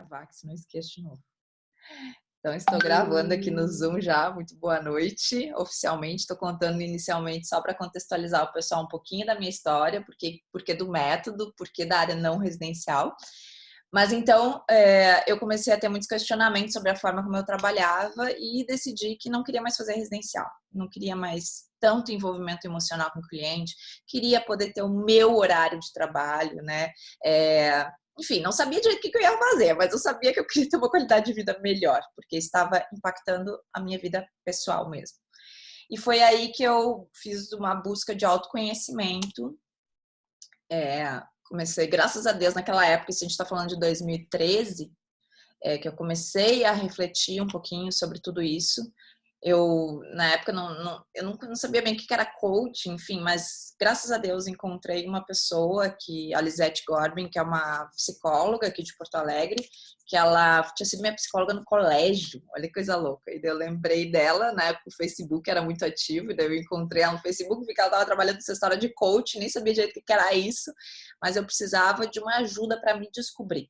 gravar, que senão eu esqueço de novo. Então, estou gravando aqui no Zoom já. Muito boa noite. Oficialmente, estou contando inicialmente só para contextualizar o pessoal um pouquinho da minha história, porque do método, porque da área não residencial. Mas então, eu comecei a ter muitos questionamentos sobre a forma como eu trabalhava e decidi que não queria mais fazer residencial. Não queria mais tanto envolvimento emocional com o cliente. Queria poder ter o meu horário de trabalho, né? Enfim, não sabia direito o que eu ia fazer, mas eu sabia que eu queria ter uma qualidade de vida melhor, porque estava impactando a minha vida pessoal mesmo. E foi aí que eu fiz uma busca de autoconhecimento. Comecei, graças a Deus, naquela época, se a gente está falando de 2013, que eu comecei a refletir um pouquinho sobre tudo isso. Eu, na época, eu não sabia bem o que era coaching, enfim, mas graças a Deus encontrei uma pessoa, a Lisette Gorbin, que é uma psicóloga aqui de Porto Alegre, que ela tinha sido minha psicóloga no colégio, olha que coisa louca. E daí eu lembrei dela, na época o Facebook era muito ativo, e daí eu encontrei ela no Facebook, vi que ela estava trabalhando nessa história de coaching, nem sabia direito o que era isso, mas eu precisava de uma ajuda para me descobrir.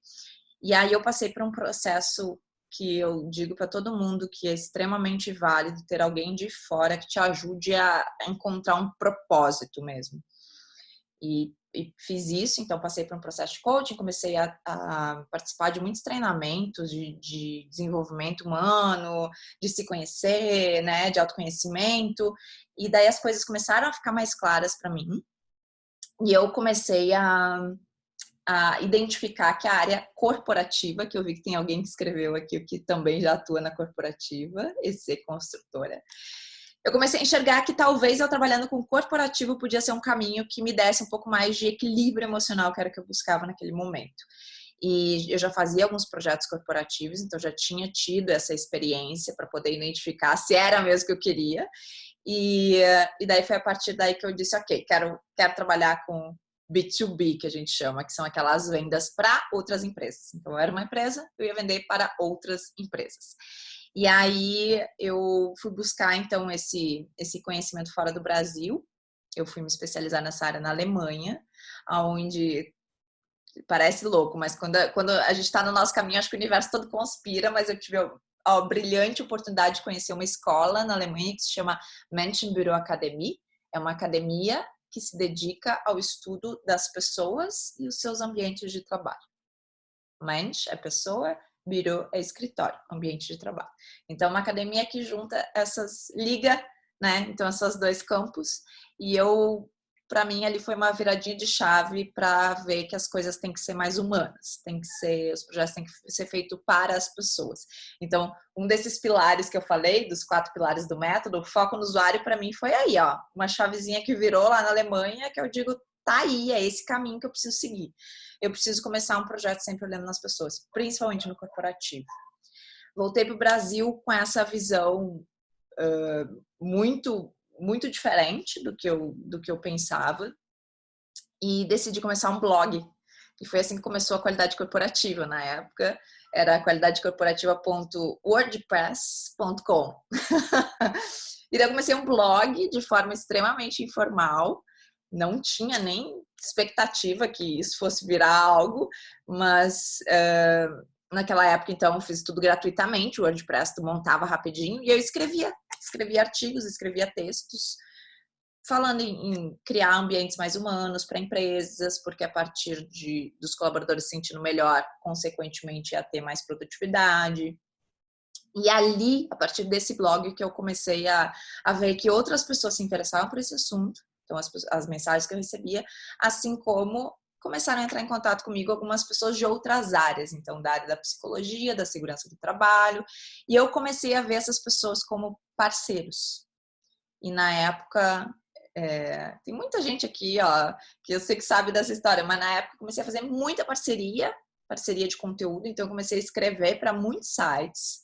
E aí eu passei por um processo que eu digo para todo mundo que é extremamente válido ter alguém de fora que te ajude a encontrar um propósito mesmo. E fiz isso, então passei por um processo de coaching, comecei a participar de muitos treinamentos de desenvolvimento humano, de se conhecer, né, de autoconhecimento, e daí as coisas começaram a ficar mais claras para mim, e eu comecei a identificar que a área corporativa, que eu vi que tem alguém que escreveu aqui que também já atua na corporativa, EC Construtora, eu comecei a enxergar que talvez eu trabalhando com corporativo podia ser um caminho que me desse um pouco mais de equilíbrio emocional, que era o que eu buscava naquele momento. E eu já fazia alguns projetos corporativos, então já tinha tido essa experiência para poder identificar se era mesmo que eu queria. E daí foi a partir daí que eu disse, ok, quero trabalhar com B2B, que a gente chama, que são aquelas vendas para outras empresas. Então, eu era uma empresa, eu ia vender para outras empresas. E aí, eu fui buscar, então, esse conhecimento fora do Brasil. Eu fui me especializar nessa área na Alemanha, onde parece louco, mas quando a gente está no nosso caminho, acho que o universo todo conspira, mas eu tive a brilhante oportunidade de conhecer uma escola na Alemanha que se chama Menschenbüro Akademie. É uma academia que se dedica ao estudo das pessoas e os seus ambientes de trabalho. Mensch é pessoa, Büro é escritório, ambiente de trabalho. Então, uma academia que junta liga, né? Então, esses dois campos. E para mim, ali foi uma viradinha de chave para ver que as coisas têm que ser mais humanas, os projetos têm que ser feitos para as pessoas. Então, um desses pilares que eu falei, dos 4 pilares do método, o foco no usuário, para mim, foi aí, ó, uma chavezinha que virou lá na Alemanha, que eu digo, tá aí, é esse caminho que eu preciso seguir. Eu preciso começar um projeto sempre olhando nas pessoas, principalmente no corporativo. Voltei para o Brasil com essa visão muito diferente do que eu pensava e decidi começar um blog. E foi assim que começou a qualidade corporativa. Na época era qualidadecorporativa.wordpress.com. E daí eu comecei um blog de forma extremamente informal. Não tinha nem expectativa que isso fosse virar algo, mas naquela época, então, fiz tudo gratuitamente. O WordPress tu montava rapidinho e eu escrevia artigos, escrevia textos, falando em criar ambientes mais humanos para empresas, porque a partir dos colaboradores se sentindo melhor, consequentemente ia ter mais produtividade. E ali, a partir desse blog, que eu comecei a ver que outras pessoas se interessavam por esse assunto, então as mensagens que eu recebia, assim como começaram a entrar em contato comigo algumas pessoas de outras áreas, então da área da psicologia, da segurança do trabalho, e eu comecei a ver essas pessoas como parceiros. E na época, tem muita gente aqui, ó, que eu sei que sabe dessa história, mas na época eu comecei a fazer muita parceria de conteúdo, então eu comecei a escrever para muitos sites,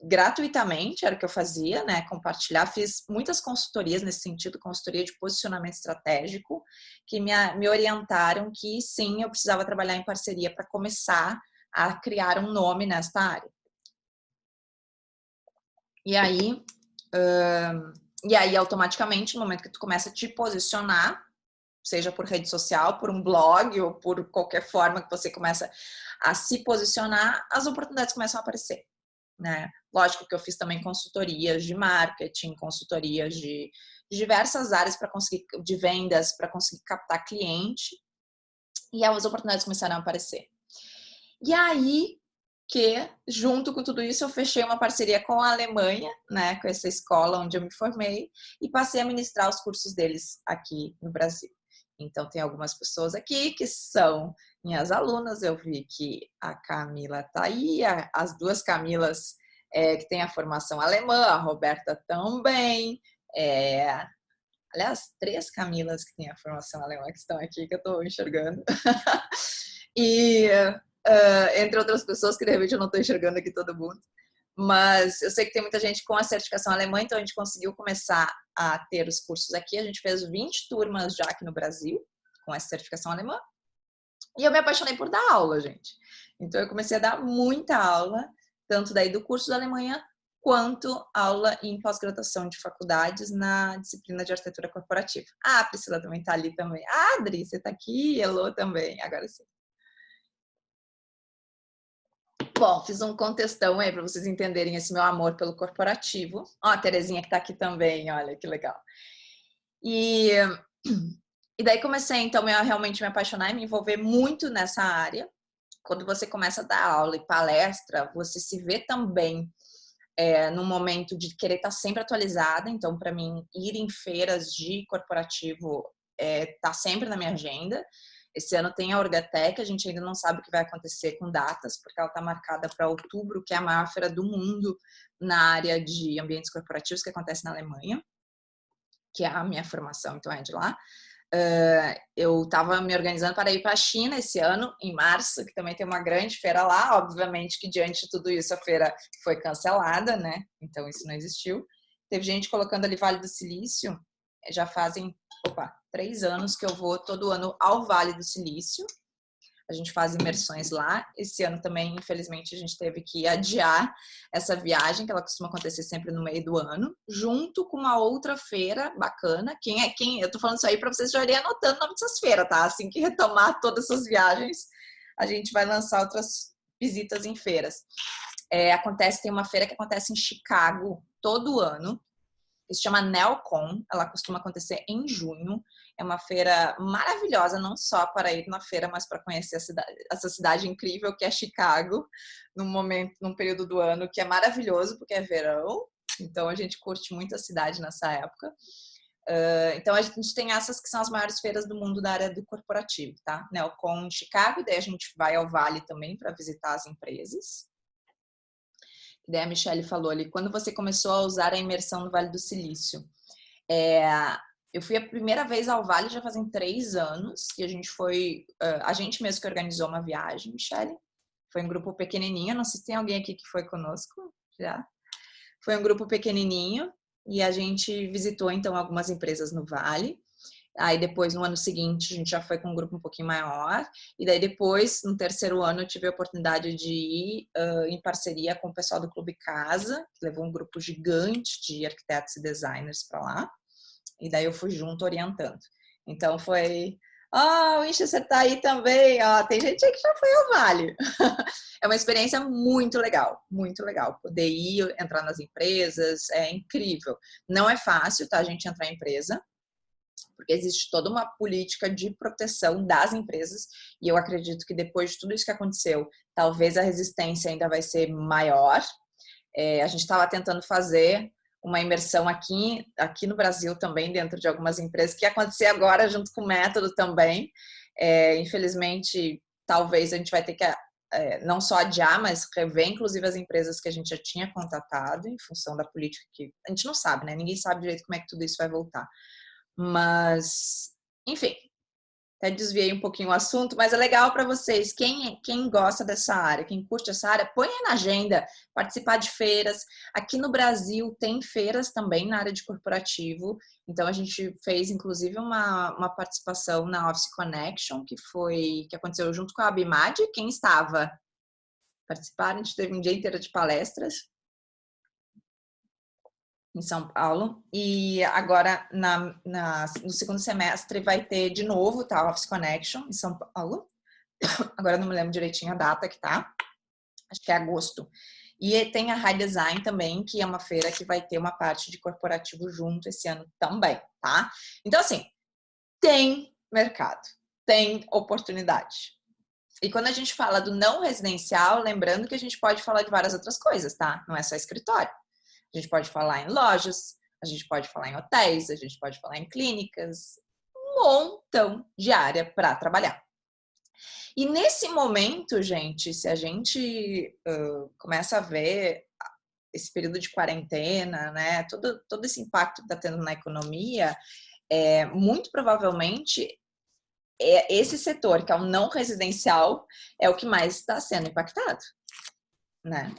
gratuitamente, era o que eu fazia, né, compartilhar, fiz muitas consultorias nesse sentido, consultoria de posicionamento estratégico, que me orientaram que sim, eu precisava trabalhar em parceria para começar a criar um nome nesta área. E aí, automaticamente, no momento que tu começa a te posicionar, seja por rede social, por um blog ou por qualquer forma que você começa a se posicionar, as oportunidades começam a aparecer, né? Lógico que eu fiz também consultorias de marketing, consultorias de diversas áreas para conseguir, de vendas, para conseguir captar cliente, e as oportunidades começaram a aparecer. E aí que, junto com tudo isso, eu fechei uma parceria com a Alemanha, né, com essa escola onde eu me formei, e passei a ministrar os cursos deles aqui no Brasil. Então, tem algumas pessoas aqui que são minhas alunas. Eu vi que a Camila está aí, as duas Camilas que têm a formação alemã, a Roberta também. Aliás, 3 Camilas que têm a formação alemã que estão aqui, que eu estou enxergando. E entre outras pessoas que de repente eu não estou enxergando aqui todo mundo. Mas eu sei que tem muita gente com a certificação alemã, então a gente conseguiu começar a ter os cursos aqui. A gente fez 20 turmas já aqui no Brasil com essa certificação alemã. E eu me apaixonei por dar aula, gente. Então eu comecei a dar muita aula, tanto daí do curso da Alemanha, quanto aula em pós-graduação de faculdades na disciplina de arquitetura corporativa. Ah, a Priscila também está ali também. Ah, Adri, você está aqui? Elô também, agora sim. Bom, fiz um contextão aí para vocês entenderem esse meu amor pelo corporativo. Ó, a Terezinha que está aqui também, olha que legal. E daí comecei, então, a realmente me apaixonar e me envolver muito nessa área. Quando você começa a dar aula e palestra, você se vê também num momento de querer estar sempre atualizada. Então, para mim, ir em feiras de corporativo tá sempre na minha agenda. Esse ano tem a Orgatec, a gente ainda não sabe o que vai acontecer com datas, porque ela está marcada para outubro, que é a maior feira do mundo na área de ambientes corporativos, que acontece na Alemanha, que é a minha formação, então é de lá. Eu estava me organizando para ir para a China esse ano, em março, que também tem uma grande feira lá. Obviamente que diante de tudo isso a feira foi cancelada, né? Então isso não existiu. Teve gente colocando ali Vale do Silício. Já fazem 3 anos que eu vou todo ano ao Vale do Silício. A gente faz imersões lá. Esse ano também, infelizmente, a gente teve que adiar essa viagem, que ela costuma acontecer sempre no meio do ano, junto com uma outra feira bacana. Eu tô falando isso aí para vocês já irem anotando o nome dessas feiras, tá? Assim que retomar todas essas viagens, a gente vai lançar outras visitas em feiras. Tem uma feira que acontece em Chicago todo ano, que se chama Neocon. Ela costuma acontecer em junho. É uma feira maravilhosa, não só para ir na feira, mas para conhecer essa cidade incrível que é Chicago, num período do ano que é maravilhoso, porque é verão. Então a gente curte muito a cidade nessa época. Então a gente tem essas que são as maiores feiras do mundo da área do corporativo, tá? Neocon em Chicago, e daí a gente vai ao Vale também para visitar as empresas. E daí a Michelle falou ali, quando você começou a usar a imersão no Vale do Silício? Eu fui a primeira vez ao Vale já fazem 3 anos, e a gente mesmo que organizou uma viagem, Michelle. Foi um grupo pequenininho, não sei se tem alguém aqui que foi conosco já. Foi um grupo pequenininho e a gente visitou então algumas empresas no Vale. Aí depois, no ano seguinte, a gente já foi com um grupo um pouquinho maior. E daí depois, no terceiro ano, eu tive a oportunidade de ir em parceria com o pessoal do Clube Casa, que levou um grupo gigante de arquitetos e designers para lá. E daí eu fui junto orientando. Então foi... Ah, o Winchester tá aí também. Tem gente aí que já foi ao Vale. É uma experiência muito legal, muito legal. Poder ir, entrar nas empresas, é incrível. Não é fácil, tá, a gente entrar em empresa, porque existe toda uma política de proteção das empresas, e eu acredito que depois de tudo isso que aconteceu, talvez a resistência ainda vai ser maior. A gente estava tentando fazer uma imersão aqui no Brasil também, dentro de algumas empresas, que ia acontecer agora junto com o método também. Infelizmente, talvez a gente vai ter que não só adiar, mas rever, inclusive, as empresas que a gente já tinha contatado, em função da política que a gente não sabe, né? Ninguém sabe direito como é que tudo isso vai voltar. Mas, enfim, até desviei um pouquinho o assunto, mas é legal para vocês. Quem gosta dessa área, quem curte essa área, põe aí na agenda, participar de feiras. Aqui no Brasil tem feiras também na área de corporativo. Então a gente fez inclusive uma participação na Office Connection, que aconteceu junto com a Abimad. Quem estava? Participaram, a gente teve um dia inteiro de palestras em São Paulo, e agora no segundo semestre vai ter de novo, tá, Office Connection em São Paulo, Agora eu não me lembro direitinho a data que tá. Acho que é agosto. E tem a High Design também, que é uma feira que vai ter uma parte de corporativo junto esse ano também, tá? Então, assim, tem mercado, tem oportunidade. E quando a gente fala do não residencial, lembrando que a gente pode falar de várias outras coisas, tá? Não é só escritório. A gente pode falar em lojas, a gente pode falar em hotéis, a gente pode falar em clínicas, um montão de área para trabalhar. E nesse momento, gente, se a gente começa a ver esse período de quarentena, né, todo esse impacto que está tendo na economia, muito provavelmente esse setor, que é o não residencial, é o que mais está sendo impactado, né?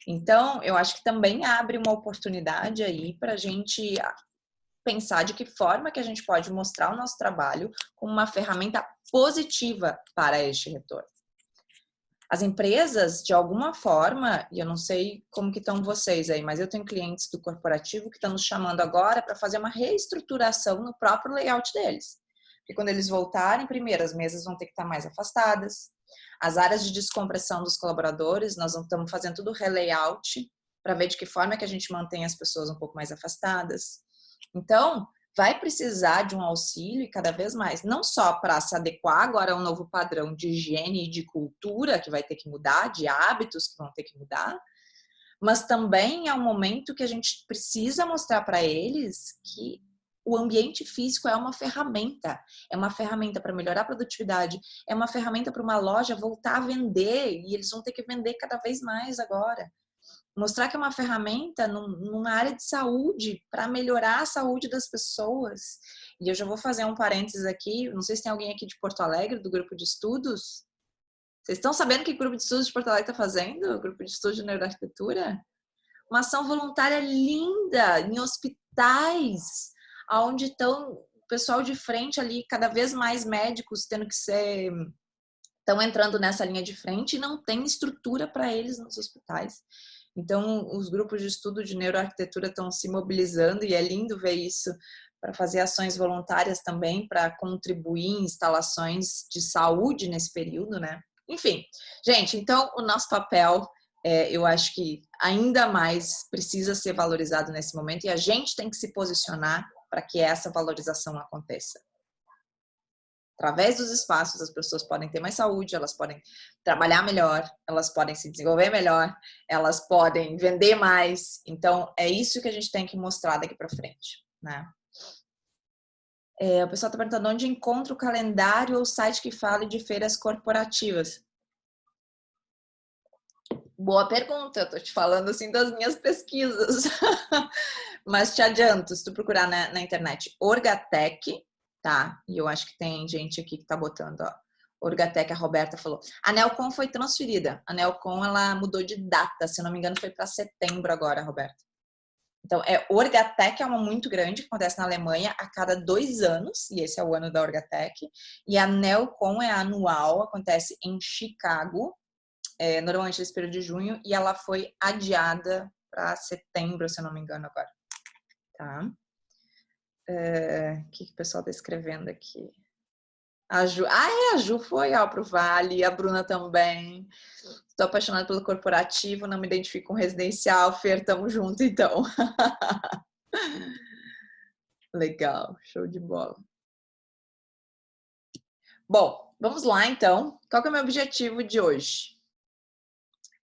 Então, eu acho que também abre uma oportunidade aí para a gente pensar de que forma que a gente pode mostrar o nosso trabalho como uma ferramenta positiva para este retorno. As empresas, de alguma forma, e eu não sei como que estão vocês aí, mas eu tenho clientes do corporativo que estão nos chamando agora para fazer uma reestruturação no próprio layout deles. Porque quando eles voltarem, primeiro, as mesas vão ter que estar mais afastadas. As áreas de descompressão dos colaboradores, nós estamos fazendo tudo relayout para ver de que forma que a gente mantém as pessoas um pouco mais afastadas. Então, vai precisar de um auxílio e cada vez mais, não só para se adequar agora a um novo padrão de higiene e de cultura que vai ter que mudar, de hábitos que vão ter que mudar, mas também é um momento que a gente precisa mostrar para eles que o ambiente físico é uma ferramenta para melhorar a produtividade, é uma ferramenta para uma loja voltar a vender e eles vão ter que vender cada vez mais agora. Mostrar que é uma ferramenta numa área de saúde para melhorar a saúde das pessoas. E eu já vou fazer um parênteses aqui, não sei se tem alguém aqui de Porto Alegre, do grupo de estudos. Vocês estão sabendo o que o grupo de estudos de Porto Alegre está fazendo? O grupo de estudos de neuroarquitetura? Uma ação voluntária linda em hospitais, onde estão o pessoal de frente ali, cada vez mais médicos tendo que ser... Estão entrando nessa linha de frente e não tem estrutura para eles nos hospitais. Então, os grupos de estudo de neuroarquitetura estão se mobilizando e é lindo ver isso para fazer ações voluntárias também, para contribuir em instalações de saúde nesse período, né? Enfim, gente, então o nosso papel, eu acho que ainda mais precisa ser valorizado nesse momento e a gente tem que se posicionar para que essa valorização aconteça. Através dos espaços, as pessoas podem ter mais saúde, elas podem trabalhar melhor, elas podem se desenvolver melhor, elas podem vender mais. Então, é isso que a gente tem que mostrar daqui para frente, né? O pessoal está perguntando onde encontra o calendário ou site que fale de feiras corporativas. Boa pergunta, eu estou te falando assim das minhas pesquisas. Mas te adianto, se tu procurar na internet Orgatec, tá? E eu acho que tem gente aqui que tá botando, ó. Orgatec, a Roberta falou. A Nelcon foi transferida. A Nelcon, ela mudou de data. Se eu não me engano, foi para setembro agora, Roberta. Então, Orgatec é uma muito grande, que acontece na Alemanha a cada 2 anos. E esse é o ano da Orgatec. E a Nelcon é anual, acontece em Chicago. Normalmente nesse período de junho. E ela foi adiada para setembro, se eu não me engano agora. Tá? O que o pessoal está escrevendo aqui? A Ju, a Ju foi pro Vale, a Bruna também. Estou apaixonada pelo corporativo, não me identifico com residencial. Fer, tamo junto, então. Legal, show de bola. Bom, vamos lá, então. Qual que é o meu objetivo de hoje?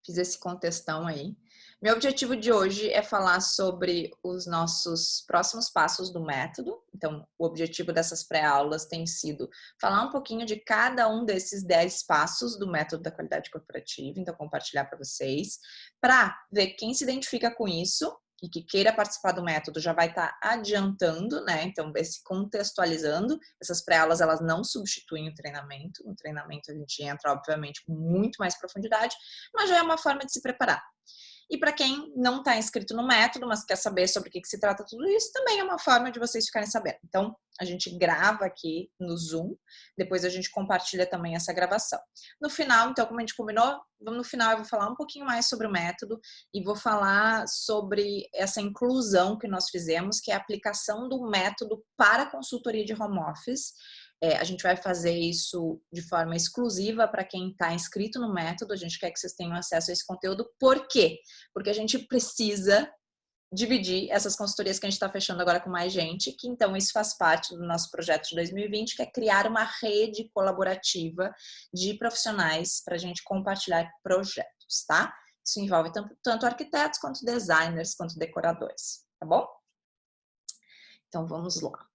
Fiz esse contextão aí. Meu objetivo de hoje é falar sobre os nossos próximos passos do método. Então, o objetivo dessas pré-aulas tem sido falar um pouquinho de cada um desses 10 passos do método da qualidade corporativa. Então, compartilhar para vocês, para ver quem se identifica com isso e que queira participar do método já vai estar adiantando, né? Então, se contextualizando. Essas pré-aulas, elas não substituem o treinamento. No treinamento, a gente entra, obviamente, com muito mais profundidade, mas já é uma forma de se preparar. E para quem não está inscrito no método, mas quer saber sobre o que se trata tudo isso, também é uma forma de vocês ficarem sabendo. Então, a gente grava aqui no Zoom, depois a gente compartilha também essa gravação. No final, então, como a gente combinou, no final eu vou falar um pouquinho mais sobre o método e vou falar sobre essa inclusão que nós fizemos, que é a aplicação do método para a consultoria de home office. A gente vai fazer isso de forma exclusiva para quem está inscrito no método. A gente quer que vocês tenham acesso a esse conteúdo. Por quê? Porque a gente precisa dividir essas consultorias que a gente está fechando agora com mais gente, que então isso faz parte do nosso projeto de 2020, que é criar uma rede colaborativa de profissionais para a gente compartilhar projetos, tá? Isso envolve tanto arquitetos, quanto designers, quanto decoradores, tá bom? Então vamos lá.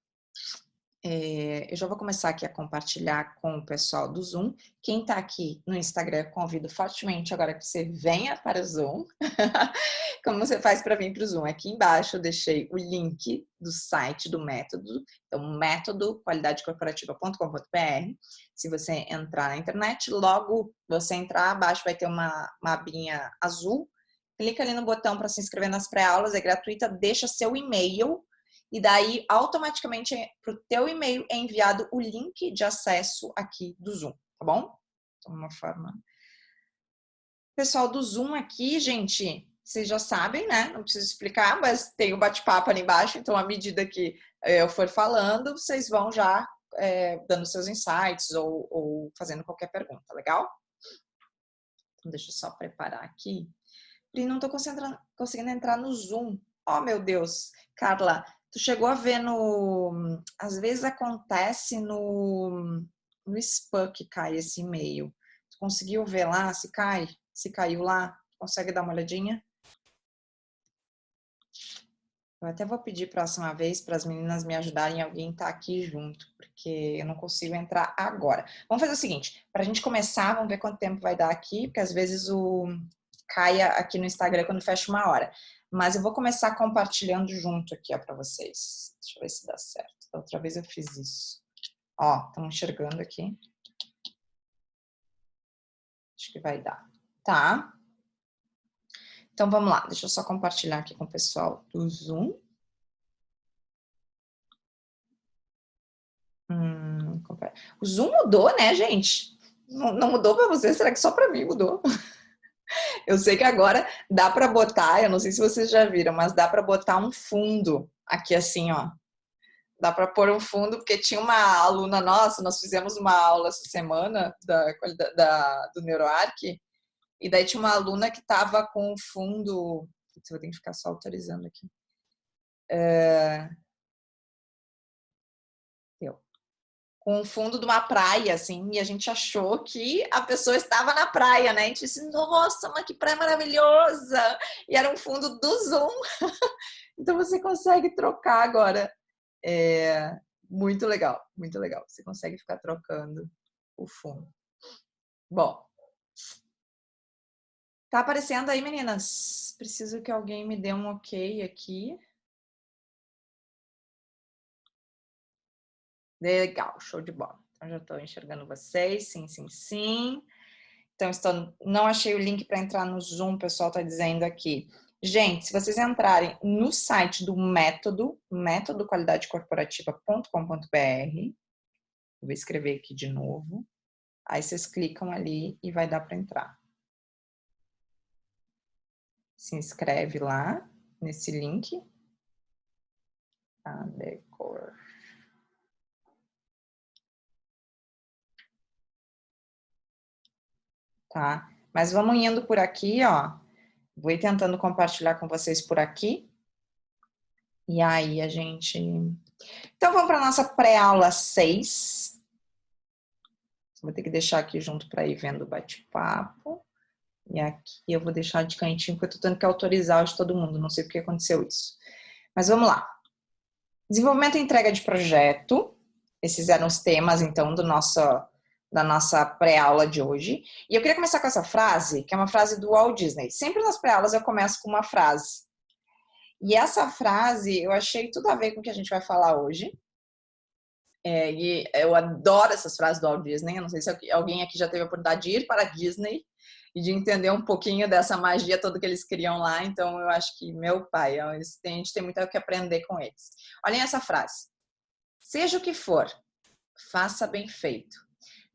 Eu já vou começar aqui a compartilhar com o pessoal do Zoom. Quem está aqui no Instagram, convido fortemente agora que você venha para o Zoom. Como você faz para vir para o Zoom? Aqui embaixo eu deixei o link do site do método. Então, método qualidadecorporativa.com.br. Se você entrar na internet, logo você entrar, abaixo vai ter uma abinha azul. Clica ali no botão para se inscrever nas pré-aulas, é gratuita, deixa seu e-mail. E daí, automaticamente, para o teu e-mail é enviado o link de acesso aqui do Zoom, tá bom? Então, uma forma... Pessoal do Zoom aqui, gente, vocês já sabem, né? Não preciso explicar, mas tem o bate-papo ali embaixo, então, à medida que eu for falando, vocês vão já dando seus insights ou fazendo qualquer pergunta, legal? Então, deixa eu só preparar aqui. Pri, não estou conseguindo entrar no Zoom. Oh, meu Deus. Carla, tu chegou a ver no... Às vezes acontece no spam que cai esse e-mail. Tu conseguiu ver lá se cai? Se caiu lá? Consegue dar uma olhadinha? Eu até vou pedir próxima vez para as meninas me ajudarem, alguém tá aqui junto, porque eu não consigo entrar agora. Vamos fazer o seguinte, para a gente começar, vamos ver quanto tempo vai dar aqui, porque às vezes caia aqui no Instagram quando fecha uma hora. Mas eu vou começar compartilhando junto aqui, ó, para vocês. Deixa eu ver se dá certo. Da outra vez eu fiz isso. Ó, estão enxergando aqui. Acho que vai dar. Tá? Então, vamos lá. Deixa eu só compartilhar aqui com o pessoal do Zoom. O Zoom mudou, né, gente? Não mudou para vocês? Será que só para mim mudou? Eu sei que agora dá para botar, eu não sei se vocês já viram, mas dá para botar um fundo aqui assim, ó. Dá para pôr um fundo, porque tinha uma aluna nossa, nós fizemos uma aula essa semana do NeuroArc, e daí tinha uma aluna que estava com um fundo... Putz, eu vou ter que ficar só autorizando aqui. Com o fundo de uma praia, assim, e a gente achou que a pessoa estava na praia, né? A gente disse, nossa, mas que praia maravilhosa! E era um fundo do Zoom. Então você consegue trocar agora. Muito legal, muito legal. Você consegue ficar trocando o fundo. Bom. Tá aparecendo aí, meninas? Preciso que alguém me dê um ok aqui. Legal, show de bola. Então, já estou enxergando vocês. Sim, sim, sim. Então, não achei o link para entrar no Zoom, o pessoal está dizendo aqui. Gente, se vocês entrarem no site do método, métodoqualidadecorporativa.com.br, vou escrever aqui de novo, aí vocês clicam ali e vai dar para entrar. Se inscreve lá, nesse link. Decor. Tá? Mas vamos indo por aqui, ó. Vou ir tentando compartilhar com vocês por aqui. E aí a gente... Então vamos para a nossa pré-aula 6. Vou ter que deixar aqui junto para ir vendo o bate-papo. E aqui eu vou deixar de cantinho, porque eu estou tendo que autorizar de todo mundo. Não sei por que aconteceu isso. Mas vamos lá. Desenvolvimento e entrega de projeto. Esses eram os temas, então, da nossa pré-aula de hoje. E eu queria começar com essa frase, que é uma frase do Walt Disney. Sempre nas pré-aulas eu começo com uma frase. E essa frase eu achei tudo a ver com o que a gente vai falar hoje. E eu adoro essas frases do Walt Disney. Eu não sei se alguém aqui já teve a oportunidade de ir para a Disney e de entender um pouquinho dessa magia toda que eles criam lá. Então, eu acho que, meu pai, a gente tem muito o que aprender com eles. Olhem essa frase. Seja o que for, faça bem feito.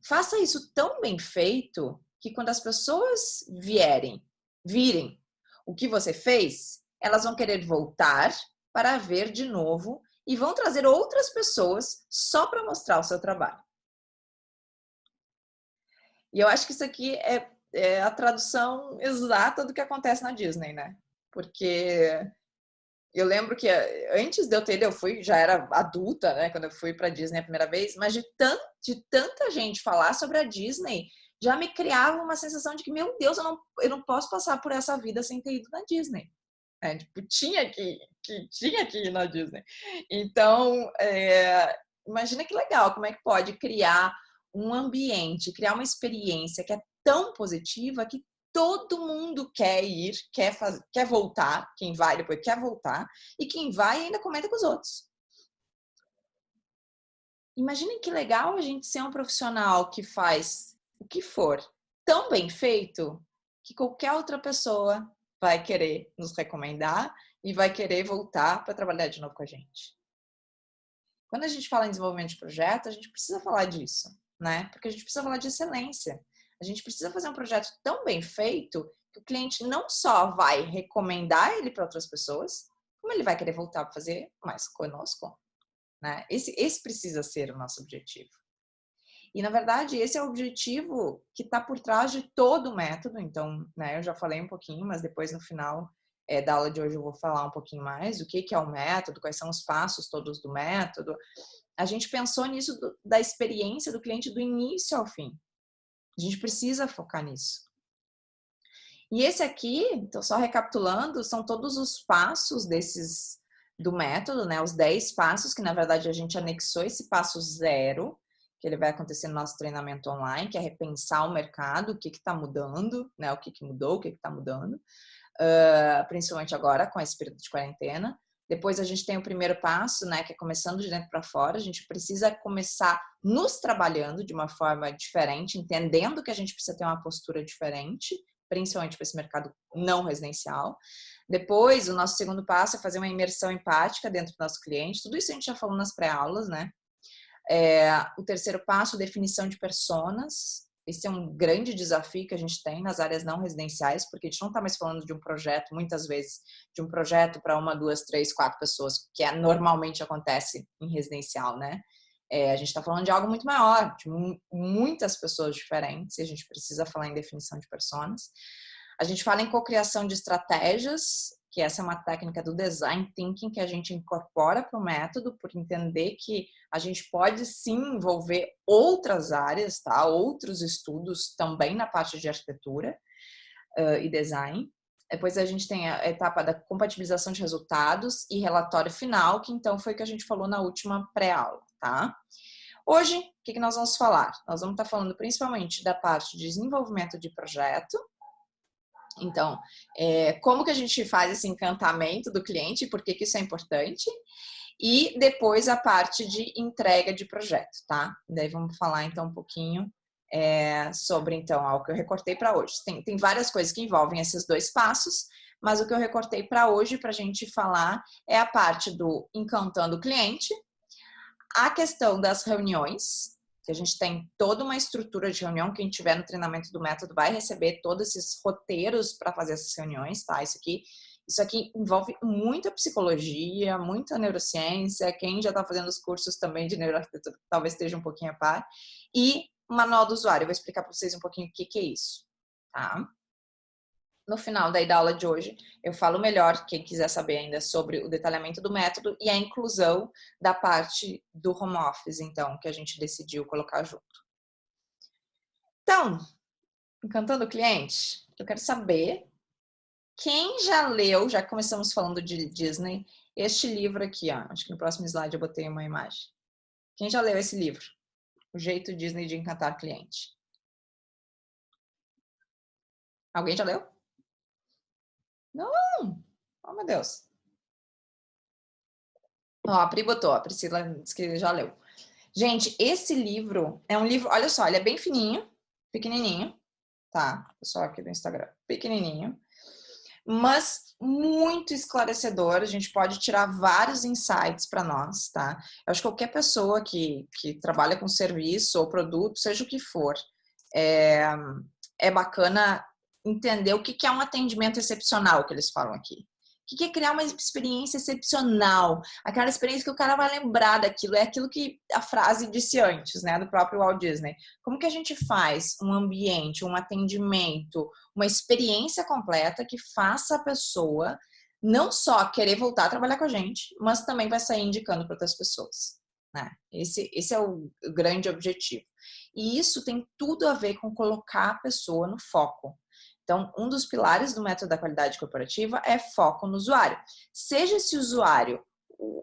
Faça isso tão bem feito que quando as pessoas virem o que você fez, elas vão querer voltar para ver de novo e vão trazer outras pessoas só para mostrar o seu trabalho. E eu acho que isso aqui é a tradução exata do que acontece na Disney, né? Porque eu lembro que antes de eu ter ido, já era adulta, né? Quando eu fui para Disney a primeira vez, mas de tanta gente falar sobre a Disney, já me criava uma sensação de que, meu Deus, eu não posso passar por essa vida sem ter ido na Disney. Tipo, tinha que ir na Disney. Então, imagina que legal, como é que pode criar um ambiente, criar uma experiência que é tão positiva que todo mundo quer ir, quer voltar, quem vai depois quer voltar, e quem vai ainda comenta com os outros. Imaginem que legal a gente ser um profissional que faz o que for tão bem feito que qualquer outra pessoa vai querer nos recomendar e vai querer voltar para trabalhar de novo com a gente. Quando a gente fala em desenvolvimento de projeto, a gente precisa falar disso, né? Porque a gente precisa falar de excelência. A gente precisa fazer um projeto tão bem feito que o cliente não só vai recomendar ele para outras pessoas, como ele vai querer voltar para fazer mais conosco, né? Esse precisa ser o nosso objetivo. E, na verdade, esse é o objetivo que está por trás de todo o método. Então, né, eu já falei um pouquinho, mas depois, no final da aula de hoje, eu vou falar um pouquinho mais do que é o método, quais são os passos todos do método. A gente pensou nisso da experiência do cliente do início ao fim. A gente precisa focar nisso. E esse aqui, então, só recapitulando, são todos os passos do método, né? Os 10 passos, que, na verdade, a gente anexou esse passo 0, que ele vai acontecer no nosso treinamento online, que é repensar o mercado, o que está mudando, né? O que mudou, o que está mudando, principalmente agora com esse período de quarentena. Depois a gente tem o primeiro passo, né? Que é começando de dentro para fora. A gente precisa começar nos trabalhando de uma forma diferente, entendendo que a gente precisa ter uma postura diferente, principalmente para esse mercado não residencial. Depois, o nosso segundo passo é fazer uma imersão empática dentro do nosso cliente. Tudo isso a gente já falou nas pré-aulas, né? O terceiro passo, definição de personas. Esse é um grande desafio que a gente tem nas áreas não residenciais, porque a gente não está mais falando de um projeto, muitas vezes, de um projeto para 1, 2, 3, 4 pessoas, que normalmente acontece em residencial, né? A gente está falando de algo muito maior, de muitas pessoas diferentes, e a gente precisa falar em definição de personas. A gente fala em cocriação de estratégias, que essa é uma técnica do design thinking que a gente incorpora para o método, por entender que a gente pode sim envolver outras áreas, tá? Outros estudos também na parte de arquitetura e design. Depois a gente tem a etapa da compatibilização de resultados e relatório final, que então foi o que a gente falou na última pré-aula, tá? Hoje, o que nós vamos falar? Nós vamos estar falando principalmente da parte de desenvolvimento de projeto. Então, como que a gente faz esse encantamento do cliente, por que isso é importante? E depois a parte de entrega de projeto, tá? Daí vamos falar então um pouquinho sobre então algo que eu recortei para hoje. Tem várias coisas que envolvem esses 2 passos, mas o que eu recortei para hoje para a gente falar é a parte do encantando o cliente, a questão das reuniões, que a gente tem toda uma estrutura de reunião, quem tiver no treinamento do método vai receber todos esses roteiros para fazer essas reuniões, tá? Isso aqui envolve muita psicologia, muita neurociência, quem já está fazendo os cursos também de neuroarquitetura talvez esteja um pouquinho a par, e o manual do usuário, eu vou explicar para vocês um pouquinho o que é isso, tá? No final da aula de hoje, eu falo melhor, quem quiser saber ainda sobre o detalhamento do método e a inclusão da parte do home office, então, que a gente decidiu colocar junto. Então, encantando o cliente, eu quero saber quem já leu, já que começamos falando de Disney, este livro aqui, ó, acho que no próximo slide eu botei uma imagem. Quem já leu esse livro? O Jeito Disney de Encantar Cliente. Alguém já leu? Não! Oh, meu Deus! Ó, a Pri botou, a Priscila disse que já leu. Gente, esse livro é um livro, olha só, ele é bem fininho, pequenininho, tá? Pessoal aqui do Instagram, pequenininho, mas muito esclarecedor. A gente pode tirar vários insights para nós, tá? Eu acho que qualquer pessoa que trabalha com serviço ou produto, seja o que for, é bacana entender o que é um atendimento excepcional que eles falam aqui. O que é criar uma experiência excepcional? Aquela experiência que o cara vai lembrar daquilo. É aquilo que a frase disse antes, né? Do próprio Walt Disney. Como que a gente faz um ambiente, um atendimento, uma experiência completa que faça a pessoa não só querer voltar a trabalhar com a gente, mas também vai sair indicando para outras pessoas, né? Esse é o grande objetivo. E isso tem tudo a ver com colocar a pessoa no foco. Então, um dos pilares do método da qualidade corporativa é foco no usuário. Seja esse usuário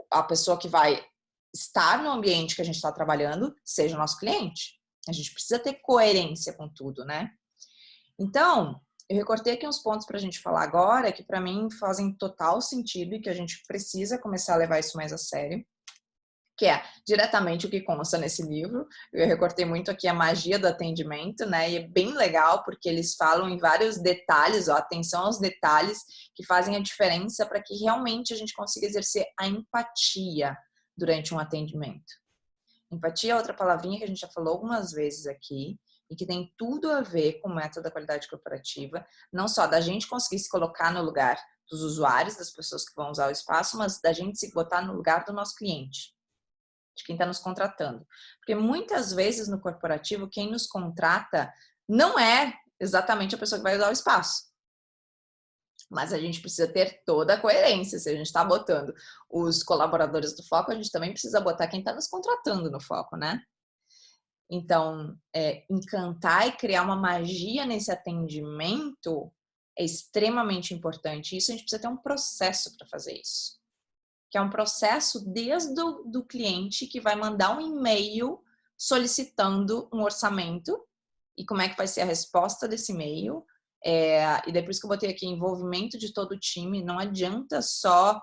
a pessoa que vai estar no ambiente que a gente está trabalhando, seja o nosso cliente. A gente precisa ter coerência com tudo, né? Então, eu recortei aqui uns pontos para a gente falar agora que para mim fazem total sentido e que a gente precisa começar a levar isso mais a sério, que é diretamente o que consta nesse livro. Eu recortei muito aqui a magia do atendimento, né? E é bem legal porque eles falam em vários detalhes, ó, atenção aos detalhes que fazem a diferença para que realmente a gente consiga exercer a empatia durante um atendimento. Empatia é outra palavrinha que a gente já falou algumas vezes aqui e que tem tudo a ver com o método da qualidade corporativa, não só da gente conseguir se colocar no lugar dos usuários, das pessoas que vão usar o espaço, mas da gente se botar no lugar do nosso cliente, de quem está nos contratando. Porque muitas vezes no corporativo, quem nos contrata não é exatamente a pessoa que vai usar o espaço. Mas a gente precisa ter toda a coerência. Se a gente está botando os colaboradores do foco, a gente também precisa botar quem está nos contratando no foco, né? Então, encantar e criar uma magia nesse atendimento é extremamente importante. Isso a gente precisa ter um processo para fazer isso. Que é um processo desde do cliente que vai mandar um e-mail solicitando um orçamento e como é que vai ser a resposta desse e-mail. E depois que eu botei aqui envolvimento de todo o time, não adianta só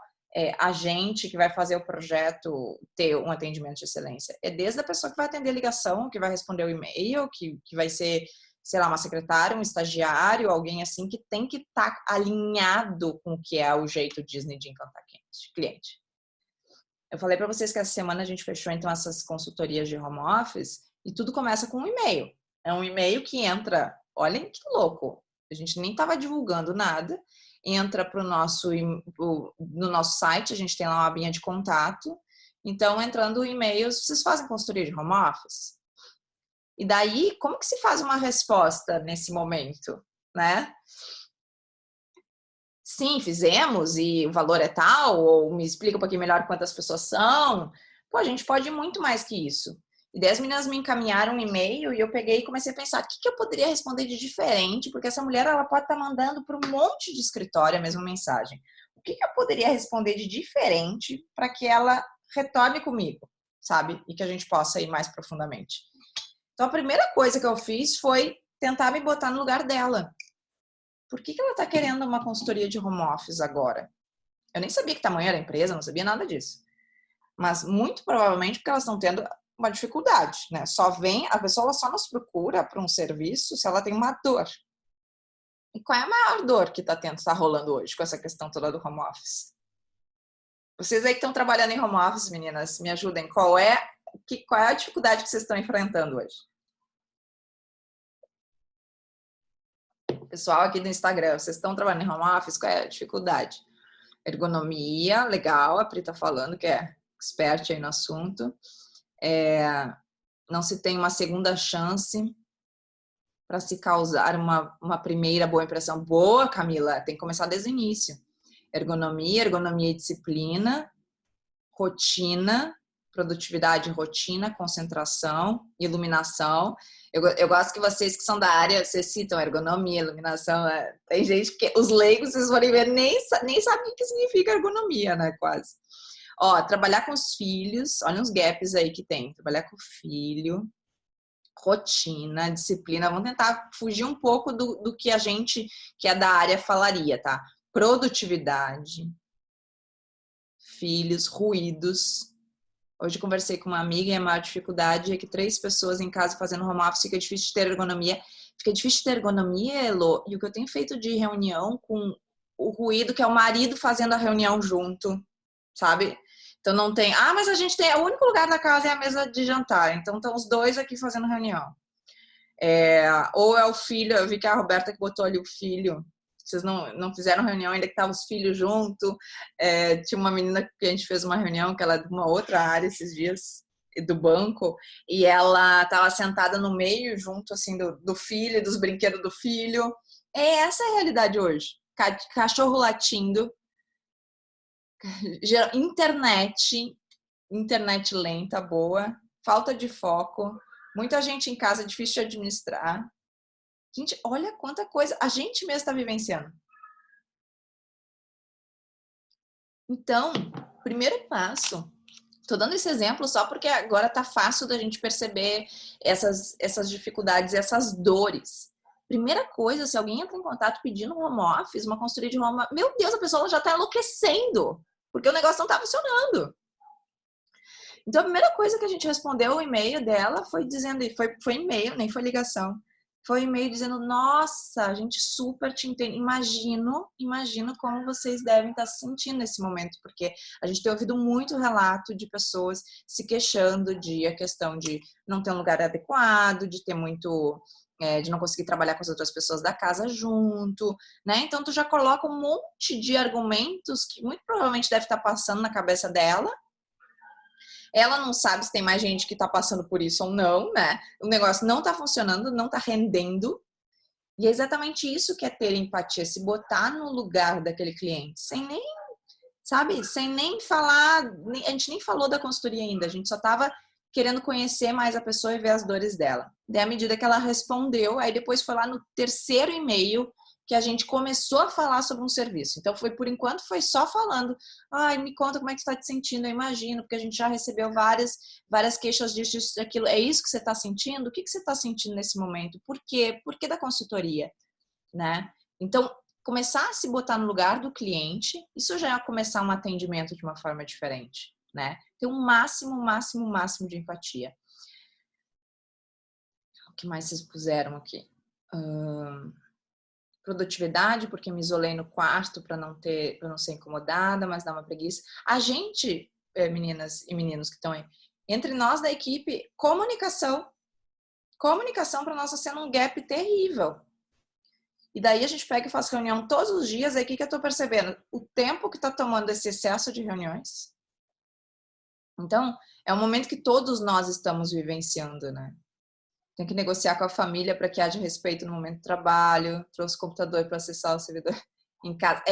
a gente que vai fazer o projeto ter um atendimento de excelência. É desde a pessoa que vai atender a ligação, que vai responder o e-mail, que vai ser, sei lá, uma secretária, um estagiário, alguém assim que tem que estar alinhado com o que é o jeito Disney de encantar cliente. Eu falei para vocês que essa semana a gente fechou então essas consultorias de home office e tudo começa com um e-mail. É um e-mail que entra, olhem que louco, a gente nem estava divulgando nada, entra para no nosso site, a gente tem lá uma abinha de contato, então entrando e-mails, vocês fazem consultoria de home office? E daí, como que se faz uma resposta nesse momento, né? Sim, fizemos e o valor é tal, ou me explica um pouquinho melhor quantas pessoas são. Pô, a gente pode ir muito mais que isso. E 10 meninas me encaminharam um e-mail e eu peguei e comecei a pensar, o que eu poderia responder de diferente? Porque essa mulher, ela pode estar mandando para um monte de escritório a mesma mensagem. O que eu poderia responder de diferente para que ela retorne comigo, sabe? E que a gente possa ir mais profundamente. Então, a primeira coisa que eu fiz foi tentar me botar no lugar dela. Por que ela está querendo uma consultoria de home office agora? Eu nem sabia que tamanho era a empresa, não sabia nada disso. Mas muito provavelmente porque elas estão tendo uma dificuldade, né? A pessoa só nos procura para um serviço se ela tem uma dor. E qual é a maior dor que está rolando hoje com essa questão toda do home office? Vocês aí que estão trabalhando em home office, meninas, me ajudem. Qual é a dificuldade que vocês estão enfrentando hoje? Pessoal aqui do Instagram, vocês estão trabalhando em home office? Qual é a dificuldade? Ergonomia, legal, a Pri tá falando que é expert aí no assunto. Não se tem uma segunda chance para se causar uma primeira boa impressão. Boa, Camila, tem que começar desde o início. Ergonomia e disciplina, rotina, produtividade, rotina, concentração, iluminação. Eu gosto que vocês que são da área, vocês citam ergonomia, iluminação. Tem gente que, os leigos, vocês forem ver, nem sabem o que significa ergonomia, né? Quase. Ó, trabalhar com os filhos, olha uns gaps aí que tem. Trabalhar com o filho, rotina, disciplina. Vamos tentar fugir um pouco do que a gente, que é da área, falaria, tá? Produtividade, filhos, ruídos. Hoje conversei com uma amiga e a maior dificuldade é que 3 pessoas em casa fazendo home office fica difícil de ter ergonomia. Fica difícil de ter ergonomia, Elo, e o que eu tenho feito de reunião com o ruído, que é o marido fazendo a reunião junto, sabe? Então não tem, mas a gente tem, o único lugar da casa é a mesa de jantar, então estão os dois aqui fazendo reunião. Ou é o filho, eu vi que a Roberta que botou ali o filho Vocês não fizeram reunião ainda que estavam os filhos junto. Tinha uma menina que a gente fez uma reunião, que ela é de uma outra área esses dias, do banco, e ela estava sentada no meio, junto assim do filho, dos brinquedos do filho. Essa é a realidade hoje. Cachorro latindo, internet lenta, boa, falta de foco, muita gente em casa, difícil de administrar. Gente, olha quanta coisa a gente mesmo está vivenciando. Então, primeiro passo, tô dando esse exemplo só porque agora tá fácil da gente perceber essas dificuldades, essas dores. Primeira coisa, se alguém entra em contato pedindo um home office, uma consultoria de home office, meu Deus, a pessoa já tá enlouquecendo, porque o negócio não tá funcionando. Então, a primeira coisa que a gente respondeu o e-mail dela foi dizendo, foi e-mail, nem foi ligação, foi e-mail dizendo, nossa, a gente super te entende, imagino como vocês devem estar se sentindo nesse momento, porque a gente tem ouvido muito relato de pessoas se queixando de a questão de não ter um lugar adequado, de ter muito, de não conseguir trabalhar com as outras pessoas da casa junto, né? Então, tu já coloca um monte de argumentos que muito provavelmente deve estar passando na cabeça dela. Ela não sabe se tem mais gente que está passando por isso ou não, né? O negócio não está funcionando, não está rendendo. E é exatamente isso que é ter empatia, se botar no lugar daquele cliente, sem nem, sabe, sem nem falar, a gente nem falou da consultoria ainda, a gente só estava querendo conhecer mais a pessoa e ver as dores dela. Daí, à medida que ela respondeu, aí depois foi lá no terceiro e-mail que a gente começou a falar sobre um serviço. Então, por enquanto, foi só falando. Ai, me conta como é que você está te sentindo, eu imagino, porque a gente já recebeu várias queixas disso, daquilo. É isso que você está sentindo? O que você está sentindo nesse momento? Por quê? Por que da consultoria? Né? Então, começar a se botar no lugar do cliente, isso já é começar um atendimento de uma forma diferente, né? Ter um máximo de empatia. O que mais vocês puseram aqui? Produtividade, porque me isolei no quarto para não ser incomodada, mas dá uma preguiça. A gente, meninas e meninos que estão aí, entre nós da equipe, comunicação para nós está sendo um gap terrível. E daí a gente pega e faz reunião todos os dias, aí o que eu estou percebendo? O tempo que está tomando esse excesso de reuniões. Então, é um momento que todos nós estamos vivenciando, né? Tem que negociar com a família para que haja respeito no momento do trabalho, trouxe o computador para acessar o servidor em casa.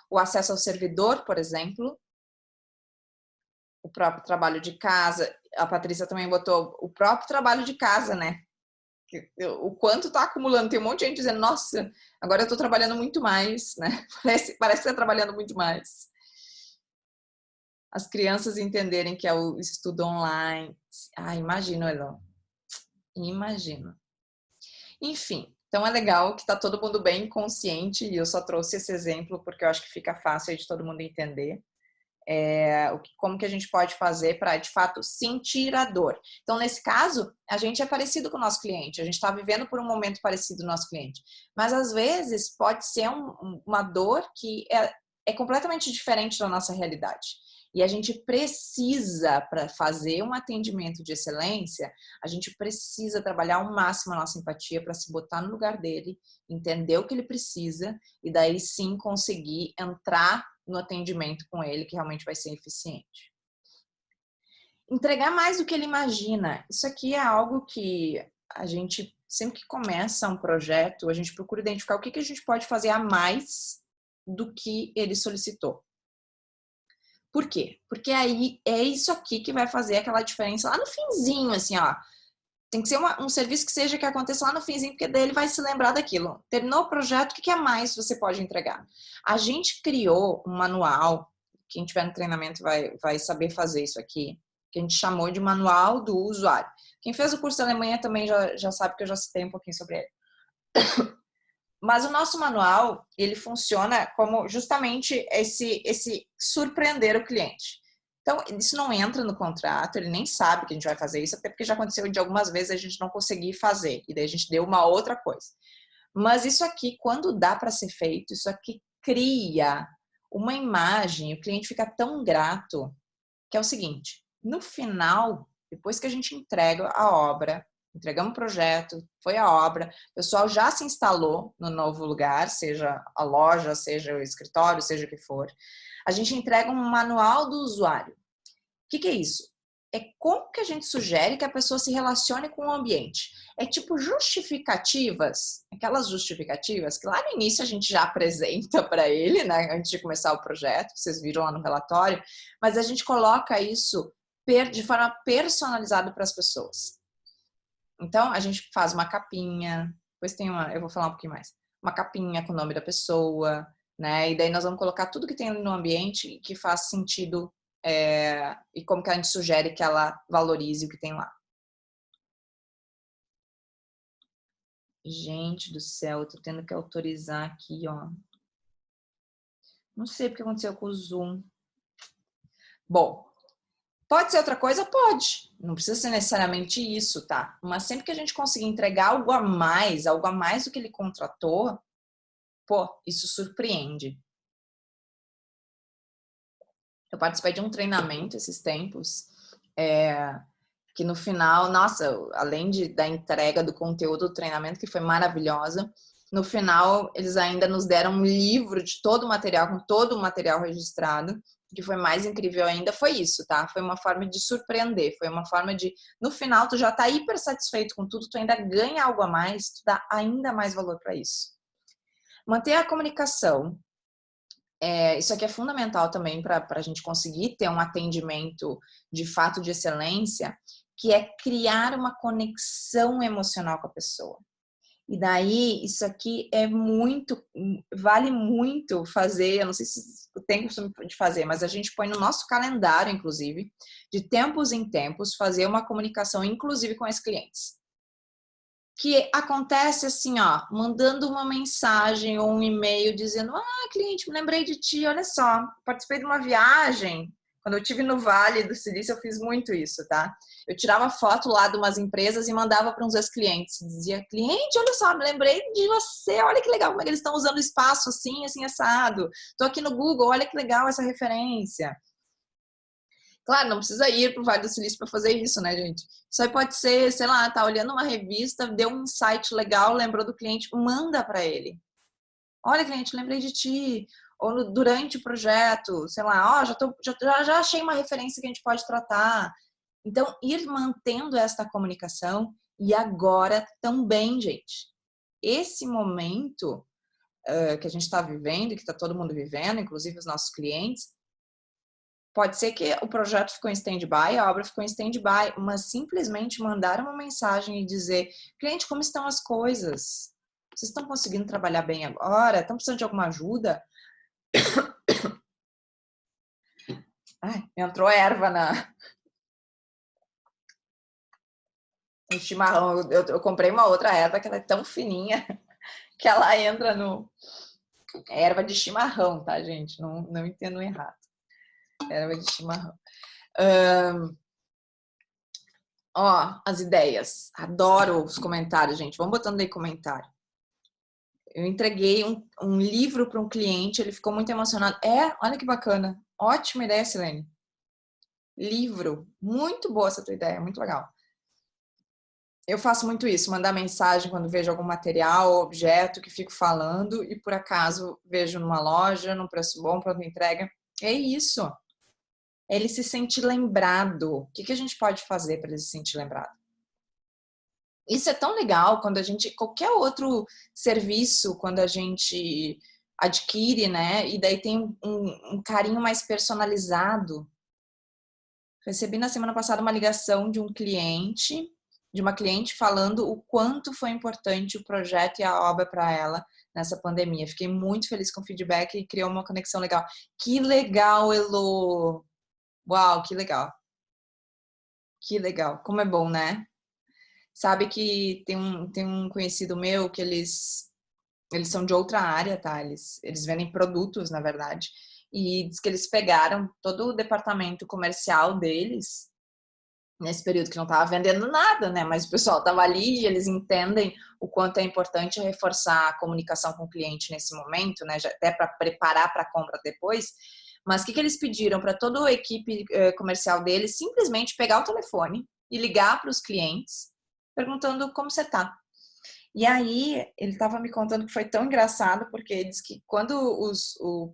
O acesso ao servidor, por exemplo, o próprio trabalho de casa. A Patrícia também botou o próprio trabalho de casa, né? O quanto está acumulando. Tem um monte de gente dizendo, nossa, agora eu estou trabalhando muito mais, né? Parece que está trabalhando muito mais. As crianças entenderem que é o estudo online. Imagino, Elon. Imagino. Enfim, então é legal que está todo mundo bem consciente e eu só trouxe esse exemplo porque eu acho que fica fácil de todo mundo entender como que a gente pode fazer para, de fato, sentir a dor. Então, nesse caso, a gente é parecido com o nosso cliente, a gente está vivendo por um momento parecido do nosso cliente, mas às vezes pode ser uma dor que é completamente diferente da nossa realidade. E a gente precisa, para fazer um atendimento de excelência, a gente precisa trabalhar ao máximo a nossa empatia para se botar no lugar dele, entender o que ele precisa e daí sim conseguir entrar no atendimento com ele, que realmente vai ser eficiente. Entregar mais do que ele imagina. Isso aqui é algo que a gente, sempre que começa um projeto, a gente procura identificar o que a gente pode fazer a mais do que ele solicitou. Por quê? Porque aí é isso aqui que vai fazer aquela diferença lá no finzinho, assim, ó. Tem que ser um serviço que aconteça lá no finzinho, porque daí ele vai se lembrar daquilo. Terminou o projeto, o que é mais você pode entregar? A gente criou um manual, quem tiver no treinamento vai saber fazer isso aqui, que a gente chamou de manual do usuário. Quem fez o curso da Alemanha também já sabe que eu já citei um pouquinho sobre ele. Mas o nosso manual, ele funciona como justamente esse surpreender o cliente. Então, isso não entra no contrato, ele nem sabe que a gente vai fazer isso, até porque já aconteceu de algumas vezes a gente não conseguir fazer, e daí a gente deu uma outra coisa. Mas isso aqui, quando dá para ser feito, isso aqui cria uma imagem, o cliente fica tão grato, que é o seguinte, no final, depois que a gente entrega a obra, Entregamos o projeto, foi a obra, o pessoal já se instalou no novo lugar, seja a loja, seja o escritório, seja o que for. A gente entrega um manual do usuário. O que é isso? É como que a gente sugere que a pessoa se relacione com o ambiente. É tipo justificativas, aquelas justificativas que lá no início a gente já apresenta para ele, né, antes de começar o projeto, vocês viram lá no relatório, mas a gente coloca isso de forma personalizada para as pessoas. Então, a gente faz uma capinha, depois tem eu vou falar um pouquinho mais, uma capinha com o nome da pessoa, né? E daí nós vamos colocar tudo que tem no ambiente que faz sentido e como que a gente sugere que ela valorize o que tem lá. Gente do céu, eu tô tendo que autorizar aqui, ó. Não sei o que aconteceu com o Zoom. Bom, pode ser outra coisa? Pode. Não precisa ser necessariamente isso, tá? Mas sempre que a gente conseguir entregar algo a mais do que ele contratou, pô, isso surpreende. Eu participei de um treinamento esses tempos, que no final, nossa, além da entrega do conteúdo do treinamento, que foi maravilhosa, no final eles ainda nos deram um livro de todo o material, com todo o material registrado. O que foi mais incrível ainda foi isso, tá? Foi uma forma de surpreender, foi uma forma de, no final, tu já tá hiper satisfeito com tudo, tu ainda ganha algo a mais, tu dá ainda mais valor para isso. Manter a comunicação. Isso aqui é fundamental também para a gente conseguir ter um atendimento de fato de excelência, que é criar uma conexão emocional com a pessoa. E daí, isso aqui vale muito fazer, eu não sei se tem costume de fazer, mas a gente põe no nosso calendário, inclusive, de tempos em tempos, fazer uma comunicação, inclusive com os clientes. Que acontece assim, ó, mandando uma mensagem ou um e-mail dizendo: cliente, me lembrei de ti, olha só, participei de uma viagem. Quando eu estive no Vale do Silício, eu fiz muito isso, tá? Eu tirava foto lá de umas empresas e mandava para uns ex-clientes. Dizia: cliente, olha só, me lembrei de você, olha que legal como é que eles estão usando o espaço assim, assim, assado. Tô aqui no Google, olha que legal essa referência. Claro, não precisa ir para o Vale do Silício para fazer isso, né, gente? Isso aí pode ser, sei lá, tá olhando uma revista, deu um insight legal, lembrou do cliente, manda para ele. Olha, cliente, lembrei de ti. Ou durante o projeto, sei lá, já achei uma referência que a gente pode tratar. Então, ir mantendo esta comunicação e agora também, gente, esse momento que a gente está vivendo, que está todo mundo vivendo, inclusive os nossos clientes, pode ser que o projeto ficou em stand-by, a obra ficou em stand-by, mas simplesmente mandar uma mensagem e dizer: cliente, como estão as coisas? Vocês estão conseguindo trabalhar bem agora? Estão precisando de alguma ajuda? Ai, entrou erva no chimarrão. Eu comprei uma outra erva que ela é tão fininha que ela entra no... É erva de chimarrão, tá, gente? Não entendo errado. Erva de chimarrão. Ó, as ideias. Adoro os comentários, gente. Vamos botando aí comentário. Eu entreguei um livro para um cliente, ele ficou muito emocionado. Olha que bacana. Ótima ideia, Silene. Livro. Muito boa essa tua ideia, muito legal. Eu faço muito isso, mandar mensagem quando vejo algum material ou objeto que fico falando e por acaso vejo numa loja, num preço bom, pronto entrega. É isso. Ele se sente lembrado. O que a gente pode fazer para ele se sentir lembrado? Isso é tão legal quando qualquer outro serviço, quando a gente adquire, né? E daí tem um carinho mais personalizado. Recebi na semana passada uma ligação de uma cliente falando o quanto foi importante o projeto e a obra para ela nessa pandemia. Fiquei muito feliz com o feedback e criou uma conexão legal. Que legal, Elo! Uau, que legal. Que legal. Como é bom, né? Sabe que tem um conhecido meu que eles são de outra área, tá? Eles vendem produtos, na verdade. E diz que eles pegaram todo o departamento comercial deles nesse período que não estava vendendo nada, né? Mas o pessoal estava ali e eles entendem o quanto é importante reforçar a comunicação com o cliente nesse momento, né? Já até para preparar para a compra depois. Mas o que eles pediram para toda a equipe comercial deles? Simplesmente pegar o telefone e ligar para os clientes perguntando como você tá. E aí, ele estava me contando que foi tão engraçado, porque ele disse que quando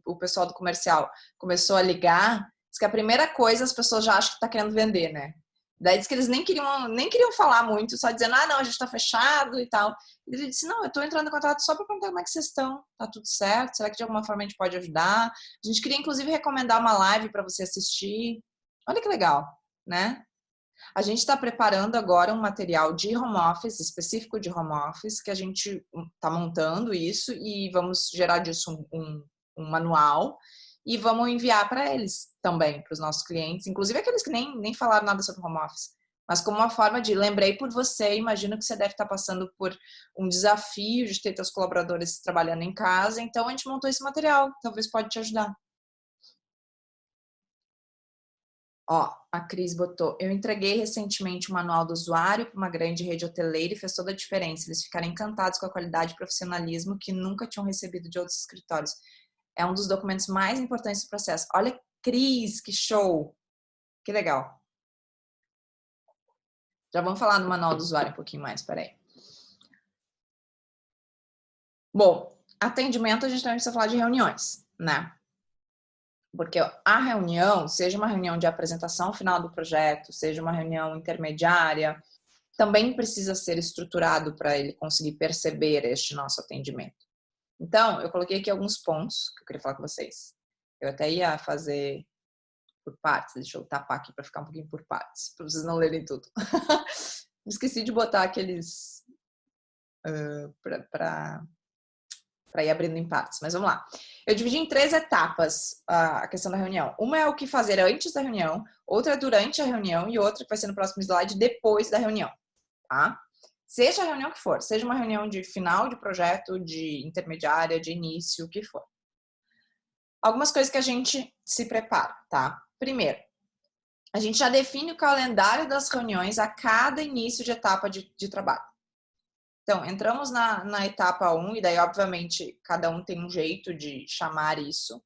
o pessoal do comercial começou a ligar, diz que a primeira coisa as pessoas já acham que tá querendo vender, né? Daí diz que eles nem queriam falar muito, só dizendo, ah, não, a gente tá fechado e tal. E ele disse, não, eu tô entrando em contato só para perguntar como é que vocês estão. Tá tudo certo? Será que de alguma forma a gente pode ajudar? A gente queria, inclusive, recomendar uma live para você assistir. Olha que legal, né? A gente está preparando agora um material de home office, específico de home office, que a gente está montando isso e vamos gerar disso um manual e vamos enviar para eles também, para os nossos clientes, inclusive aqueles que nem falaram nada sobre home office. Mas como uma forma de, lembrei por você, imagino que você deve estar passando por um desafio de ter seus colaboradores trabalhando em casa, então a gente montou esse material, talvez pode te ajudar. Ó, a Cris botou, eu entreguei recentemente o manual do usuário para uma grande rede hoteleira e fez toda a diferença. Eles ficaram encantados com a qualidade e profissionalismo que nunca tinham recebido de outros escritórios. É um dos documentos mais importantes do processo. Olha, Cris, que show! Que legal. Já vamos falar do manual do usuário um pouquinho mais, peraí. Bom, atendimento a gente também precisa falar de reuniões, né? Porque a reunião, seja uma reunião de apresentação final do projeto, seja uma reunião intermediária, também precisa ser estruturado para ele conseguir perceber este nosso atendimento. Então, eu coloquei aqui alguns pontos que eu queria falar com vocês. Eu até ia fazer por partes, deixa eu tapar aqui para ficar um pouquinho por partes, para vocês não lerem tudo. Esqueci de botar aqueles para ir abrindo em partes, mas vamos lá. Eu dividi em 3 etapas a questão da reunião. Uma é o que fazer antes da reunião, outra é durante a reunião e outra que vai ser no próximo slide, depois da reunião. Tá? Seja a reunião que for, seja uma reunião de final de projeto, de intermediária, de início, o que for. Algumas coisas que a gente se prepara, tá? Primeiro, a gente já define o calendário das reuniões a cada início de etapa de trabalho. Então, entramos na etapa 1, e daí, obviamente, cada um tem um jeito de chamar isso,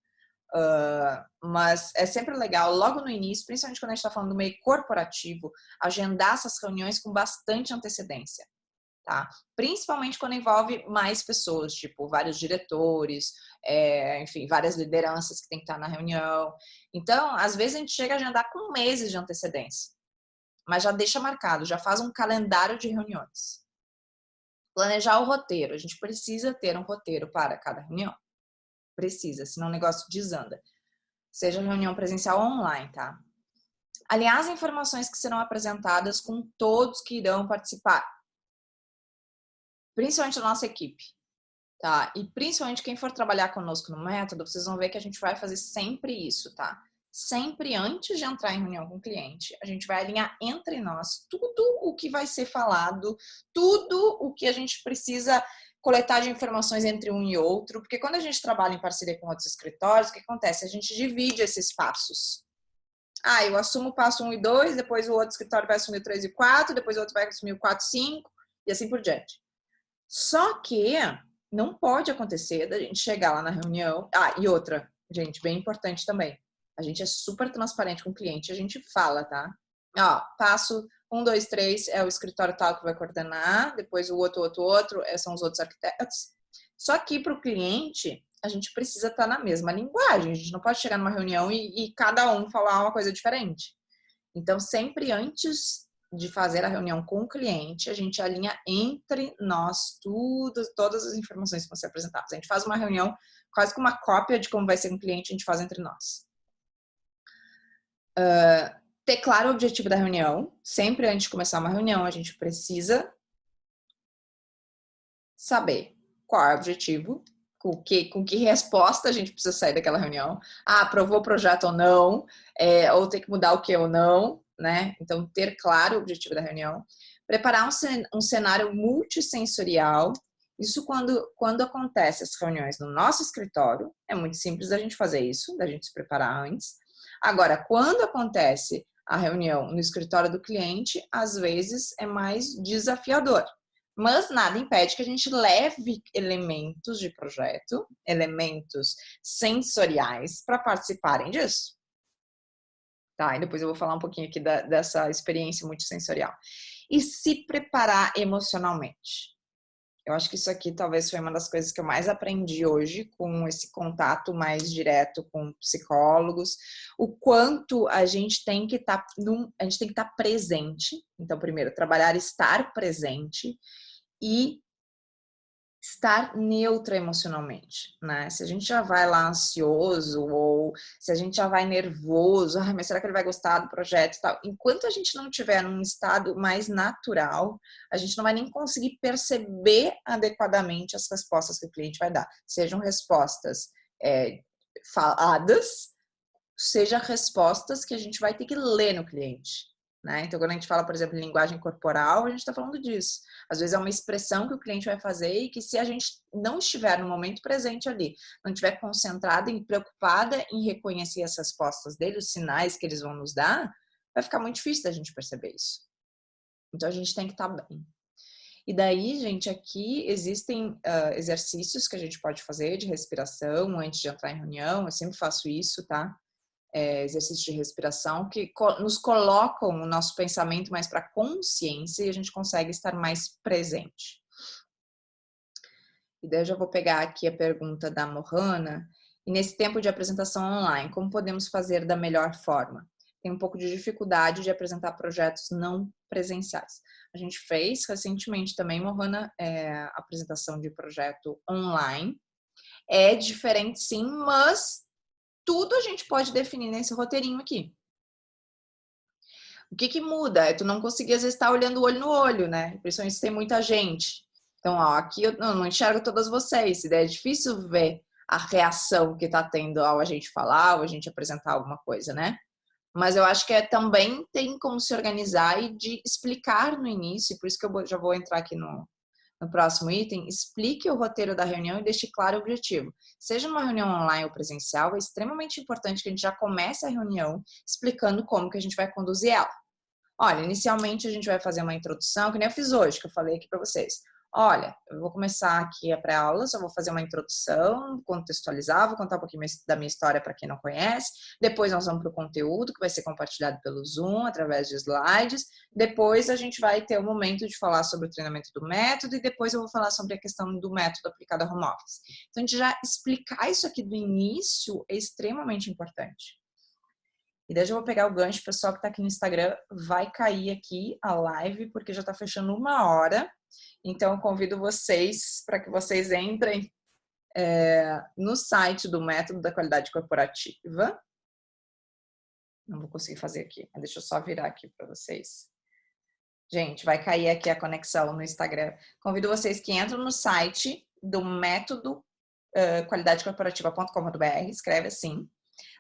mas é sempre legal, logo no início, principalmente quando a gente está falando do meio corporativo, agendar essas reuniões com bastante antecedência. Tá? Principalmente quando envolve mais pessoas, tipo vários diretores, enfim, várias lideranças que tem que estar na reunião. Então, às vezes a gente chega a agendar com meses de antecedência, mas já deixa marcado, já faz um calendário de reuniões. Planejar o roteiro, a gente precisa ter um roteiro para cada reunião. Precisa, senão o negócio desanda. Seja reunião presencial ou online, tá? Alinhar as informações que serão apresentadas com todos que irão participar, principalmente a nossa equipe, tá? E principalmente quem for trabalhar conosco no método, vocês vão ver que a gente vai fazer sempre isso, tá? Sempre antes de entrar em reunião com o cliente, a gente vai alinhar entre nós tudo o que vai ser falado, tudo o que a gente precisa coletar de informações entre um e outro, porque quando a gente trabalha em parceria com outros escritórios, o que acontece? A gente divide esses passos. Ah, eu assumo o passo 1 e 2, depois o outro escritório vai assumir o 3 e 4, depois o outro vai assumir o 4 e 5, e assim por diante. Só que não pode acontecer da gente chegar lá na reunião. Ah, e outra, gente, bem importante também. A gente é super transparente com o cliente, a gente fala, tá? Ó, passo 1, 2, 3 é o escritório tal que vai coordenar, depois o outro, são os outros arquitetos. Só que para o cliente, a gente precisa estar na mesma linguagem. A gente não pode chegar numa reunião e cada um falar uma coisa diferente. Então, sempre antes de fazer a reunião com o cliente, a gente alinha entre nós todas as informações que vão ser apresentadas. A gente faz uma reunião quase que uma cópia de como vai ser com o cliente, a gente faz entre nós. Ter claro o objetivo da reunião. Sempre antes de começar uma reunião, a gente precisa saber qual é o objetivo, com que resposta a gente precisa sair daquela reunião. Ah, aprovou o projeto ou não, ou tem que mudar o que ou não, né? Então, ter claro o objetivo da reunião. Preparar um cenário multissensorial. Isso quando acontece as reuniões no nosso escritório, é muito simples da gente fazer isso, da gente se preparar antes. Agora, quando acontece a reunião no escritório do cliente, às vezes é mais desafiador. Mas nada impede que a gente leve elementos de projeto, elementos sensoriais para participarem disso. Tá, e depois eu vou falar um pouquinho aqui dessa experiência multissensorial. e se preparar emocionalmente. Eu acho que isso aqui talvez foi uma das coisas que eu mais aprendi hoje com esse contato mais direto com psicólogos, o quanto a gente tem que estar presente. Então, primeiro, trabalhar estar presente e estar neutra emocionalmente, né? Se a gente já vai lá ansioso ou se a gente já vai nervoso, mas será que ele vai gostar do projeto e tal? Enquanto a gente não tiver num estado mais natural, a gente não vai nem conseguir perceber adequadamente as respostas que o cliente vai dar. Sejam respostas faladas, seja respostas que a gente vai ter que ler no cliente. Né? Então, quando a gente fala, por exemplo, em linguagem corporal, a gente está falando disso. Às vezes é uma expressão que o cliente vai fazer e que se a gente não estiver no momento presente ali, não estiver concentrada e preocupada em reconhecer as respostas dele, os sinais que eles vão nos dar, vai ficar muito difícil da gente perceber isso. Então, a gente tem que estar bem. E daí, gente, aqui existem exercícios que a gente pode fazer de respiração antes de entrar em reunião. Eu sempre faço isso, tá? Exercícios de respiração que nos colocam o nosso pensamento mais para a consciência e a gente consegue estar mais presente. E daí eu já vou pegar aqui a pergunta da Mohana. E nesse tempo de apresentação online, como podemos fazer da melhor forma? Tem um pouco de dificuldade de apresentar projetos não presenciais. A gente fez recentemente também, Mohana, apresentação de projeto online. É diferente sim, mas tudo a gente pode definir nesse roteirinho aqui. O que muda? É tu não conseguir, às vezes, estar olhando o olho no olho, né? Principalmente se tem muita gente. Então, ó, aqui eu não enxergo todas vocês. É difícil ver a reação que tá tendo ao a gente falar, ou a gente apresentar alguma coisa, né? Mas eu acho que também tem como se organizar e de explicar no início, por isso que eu já vou entrar aqui no próximo item, explique o roteiro da reunião e deixe claro o objetivo. Seja numa reunião online ou presencial, é extremamente importante que a gente já comece a reunião explicando como que a gente vai conduzir ela. Olha, inicialmente a gente vai fazer uma introdução, que nem eu fiz hoje, que eu falei aqui para vocês. Olha, eu vou começar aqui a pré-aula, só vou fazer uma introdução, contextualizar, vou contar um pouquinho da minha história para quem não conhece. Depois nós vamos para o conteúdo, que vai ser compartilhado pelo Zoom, através de slides. Depois a gente vai ter o momento de falar sobre o treinamento do método e depois eu vou falar sobre a questão do método aplicado a home office. Então, a gente já explicar isso aqui do início é extremamente importante. E daí eu vou pegar o gancho, o pessoal que está aqui no Instagram vai cair aqui a live, porque já está fechando 1 hora. Então, eu convido vocês para que vocês entrem no site do Método da Qualidade Corporativa. Não vou conseguir fazer aqui, mas deixa eu só virar aqui para vocês. Gente, vai cair aqui a conexão no Instagram. Convido vocês que entram no site do Método qualidadecorporativa.com.br, escreve assim.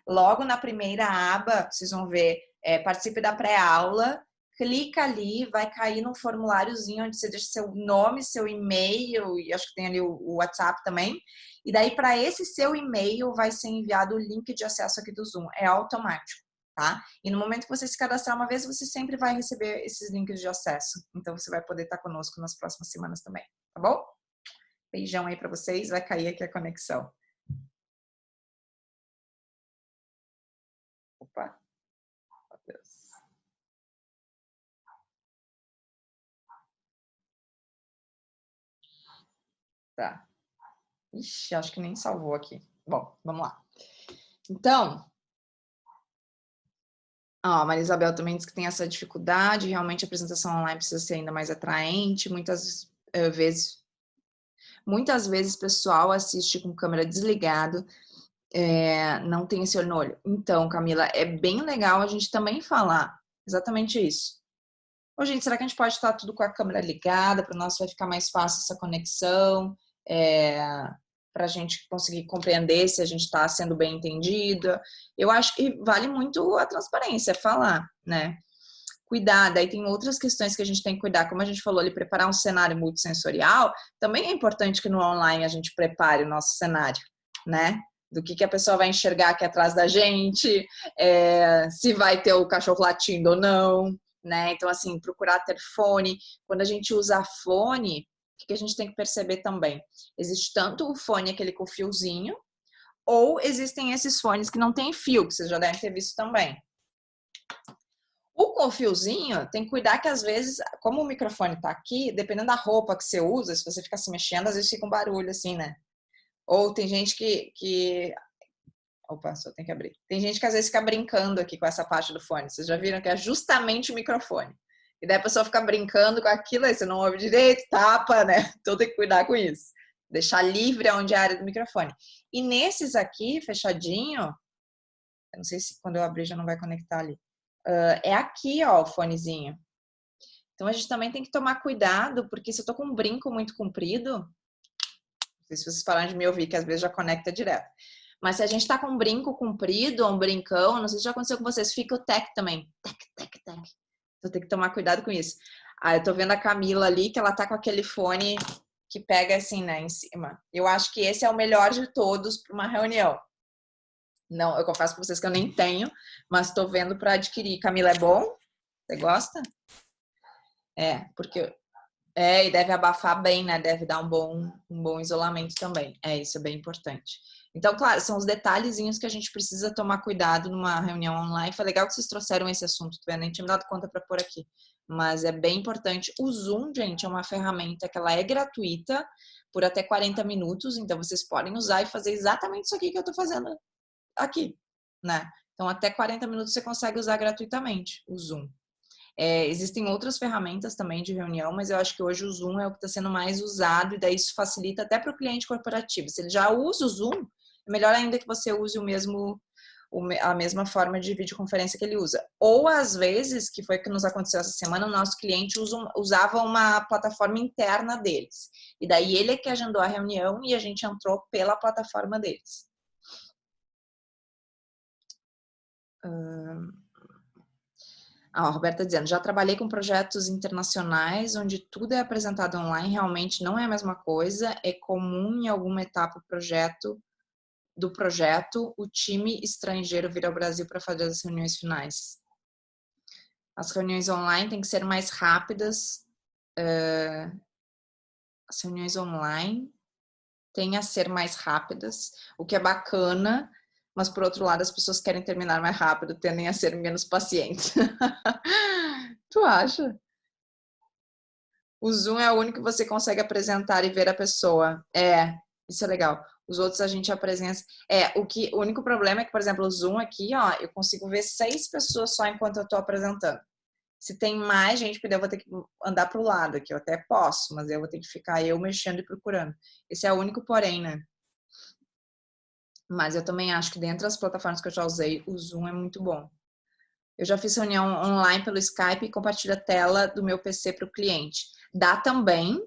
Logo na primeira aba, vocês vão ver, participe da pré-aula, clica ali, vai cair num formuláriozinho onde você deixa seu nome, seu e-mail, e acho que tem ali o WhatsApp também. E daí, para esse seu e-mail, vai ser enviado o link de acesso aqui do Zoom. É automático, tá? E no momento que você se cadastrar uma vez, você sempre vai receber esses links de acesso. Então, você vai poder estar conosco nas próximas semanas também, tá bom? Beijão aí para vocês, vai cair aqui a conexão. Opa. Meu Deus. Tá. Ixi, acho que nem salvou aqui. Bom, vamos lá. Então, a Maria Isabel também diz que tem essa dificuldade, realmente a apresentação online precisa ser ainda mais atraente, muitas vezes o pessoal assiste com câmera desligado, não tem esse olho no olho. Então, Camila, é bem legal a gente também falar exatamente isso. Ô, gente, será que a gente pode estar tudo com a câmera ligada, para nós vai ficar mais fácil essa conexão, para a gente conseguir compreender se a gente está sendo bem entendida. Eu acho que vale muito a transparência, falar, né? Cuidar, daí tem outras questões que a gente tem que cuidar, como a gente falou ali, preparar um cenário multissensorial, também é importante que no online a gente prepare o nosso cenário, né? Do que a pessoa vai enxergar aqui atrás da gente, se vai ter o cachorro latindo ou não, né? Então, assim, procurar ter fone. Quando a gente usa fone, o que a gente tem que perceber também? Existe tanto o fone, aquele com fiozinho, ou existem esses fones que não tem fio, que vocês já devem ter visto também. O com fiozinho, tem que cuidar que às vezes, como o microfone tá aqui, dependendo da roupa que você usa, se você ficar se mexendo, às vezes fica um barulho assim, né? Ou tem gente que... Opa, só tem que abrir. Tem gente que às vezes fica brincando aqui com essa parte do fone. Vocês já viram que é justamente o microfone. E daí a pessoa fica brincando com aquilo, aí você não ouve direito, tapa, né? Então tem que cuidar com isso. Deixar livre onde é a área do microfone. E nesses aqui, fechadinho, eu não sei se quando eu abrir já não vai conectar ali. É aqui, ó, o fonezinho. Então a gente também tem que tomar cuidado, porque se eu tô com um brinco muito comprido, não sei se vocês pararam de me ouvir, que às vezes já conecta direto. Mas se a gente tá com um brinco comprido, ou um brincão, não sei se já aconteceu com vocês, fica o tec também. Tec, tec, tec. Então tem que tomar cuidado com isso. Ah, eu tô vendo a Camila ali, que ela tá com aquele fone que pega assim, né, em cima. Eu acho que esse é o melhor de todos para uma reunião. Não, eu confesso para vocês que eu nem tenho, mas tô vendo para adquirir. Camila, é bom? Você gosta? Porque e deve abafar bem, né? Deve dar um bom isolamento também. Isso é bem importante. Então, claro, são os detalhezinhos que a gente precisa tomar cuidado numa reunião online. Foi legal que vocês trouxeram esse assunto, eu nem tinha me dado conta para pôr aqui. Mas é bem importante. O Zoom, gente, é uma ferramenta que ela é gratuita por até 40 minutos, então vocês podem usar e fazer exatamente isso aqui que eu tô fazendo aqui, né? Então, até 40 minutos você consegue usar gratuitamente o Zoom. Existem outras ferramentas também de reunião, mas eu acho que hoje o Zoom é o que está sendo mais usado e daí isso facilita até para o cliente corporativo. Se ele já usa o Zoom, é melhor ainda que você use a mesma forma de videoconferência que ele usa. Ou às vezes, que foi o que nos aconteceu essa semana, o nosso cliente usava uma plataforma interna deles. E daí ele é que agendou a reunião e a gente entrou pela plataforma deles. A Roberta dizendo, já trabalhei com projetos internacionais onde tudo é apresentado online, realmente não é a mesma coisa, é comum em alguma etapa do projeto o time estrangeiro vir ao Brasil para fazer as reuniões finais. As reuniões online têm que ser mais rápidas, as reuniões online têm a ser mais rápidas, o que é bacana, mas por outro lado as pessoas querem terminar mais rápido, tendem a ser menos pacientes. Tu acha? O Zoom é o único que você consegue apresentar e ver a pessoa. Isso é legal. Os outros a gente apresenta. O único problema é que, por exemplo, o Zoom aqui, ó, eu consigo ver 6 pessoas só enquanto eu tô apresentando. Se tem mais gente, eu vou ter que andar pro lado aqui. Eu até posso, mas eu vou ter que ficar eu mexendo e procurando. Esse é o único porém, né? Mas eu também acho que dentre as plataformas que eu já usei, o Zoom é muito bom. Eu já fiz reunião online pelo Skype e compartilho a tela do meu PC para o cliente. Dá também,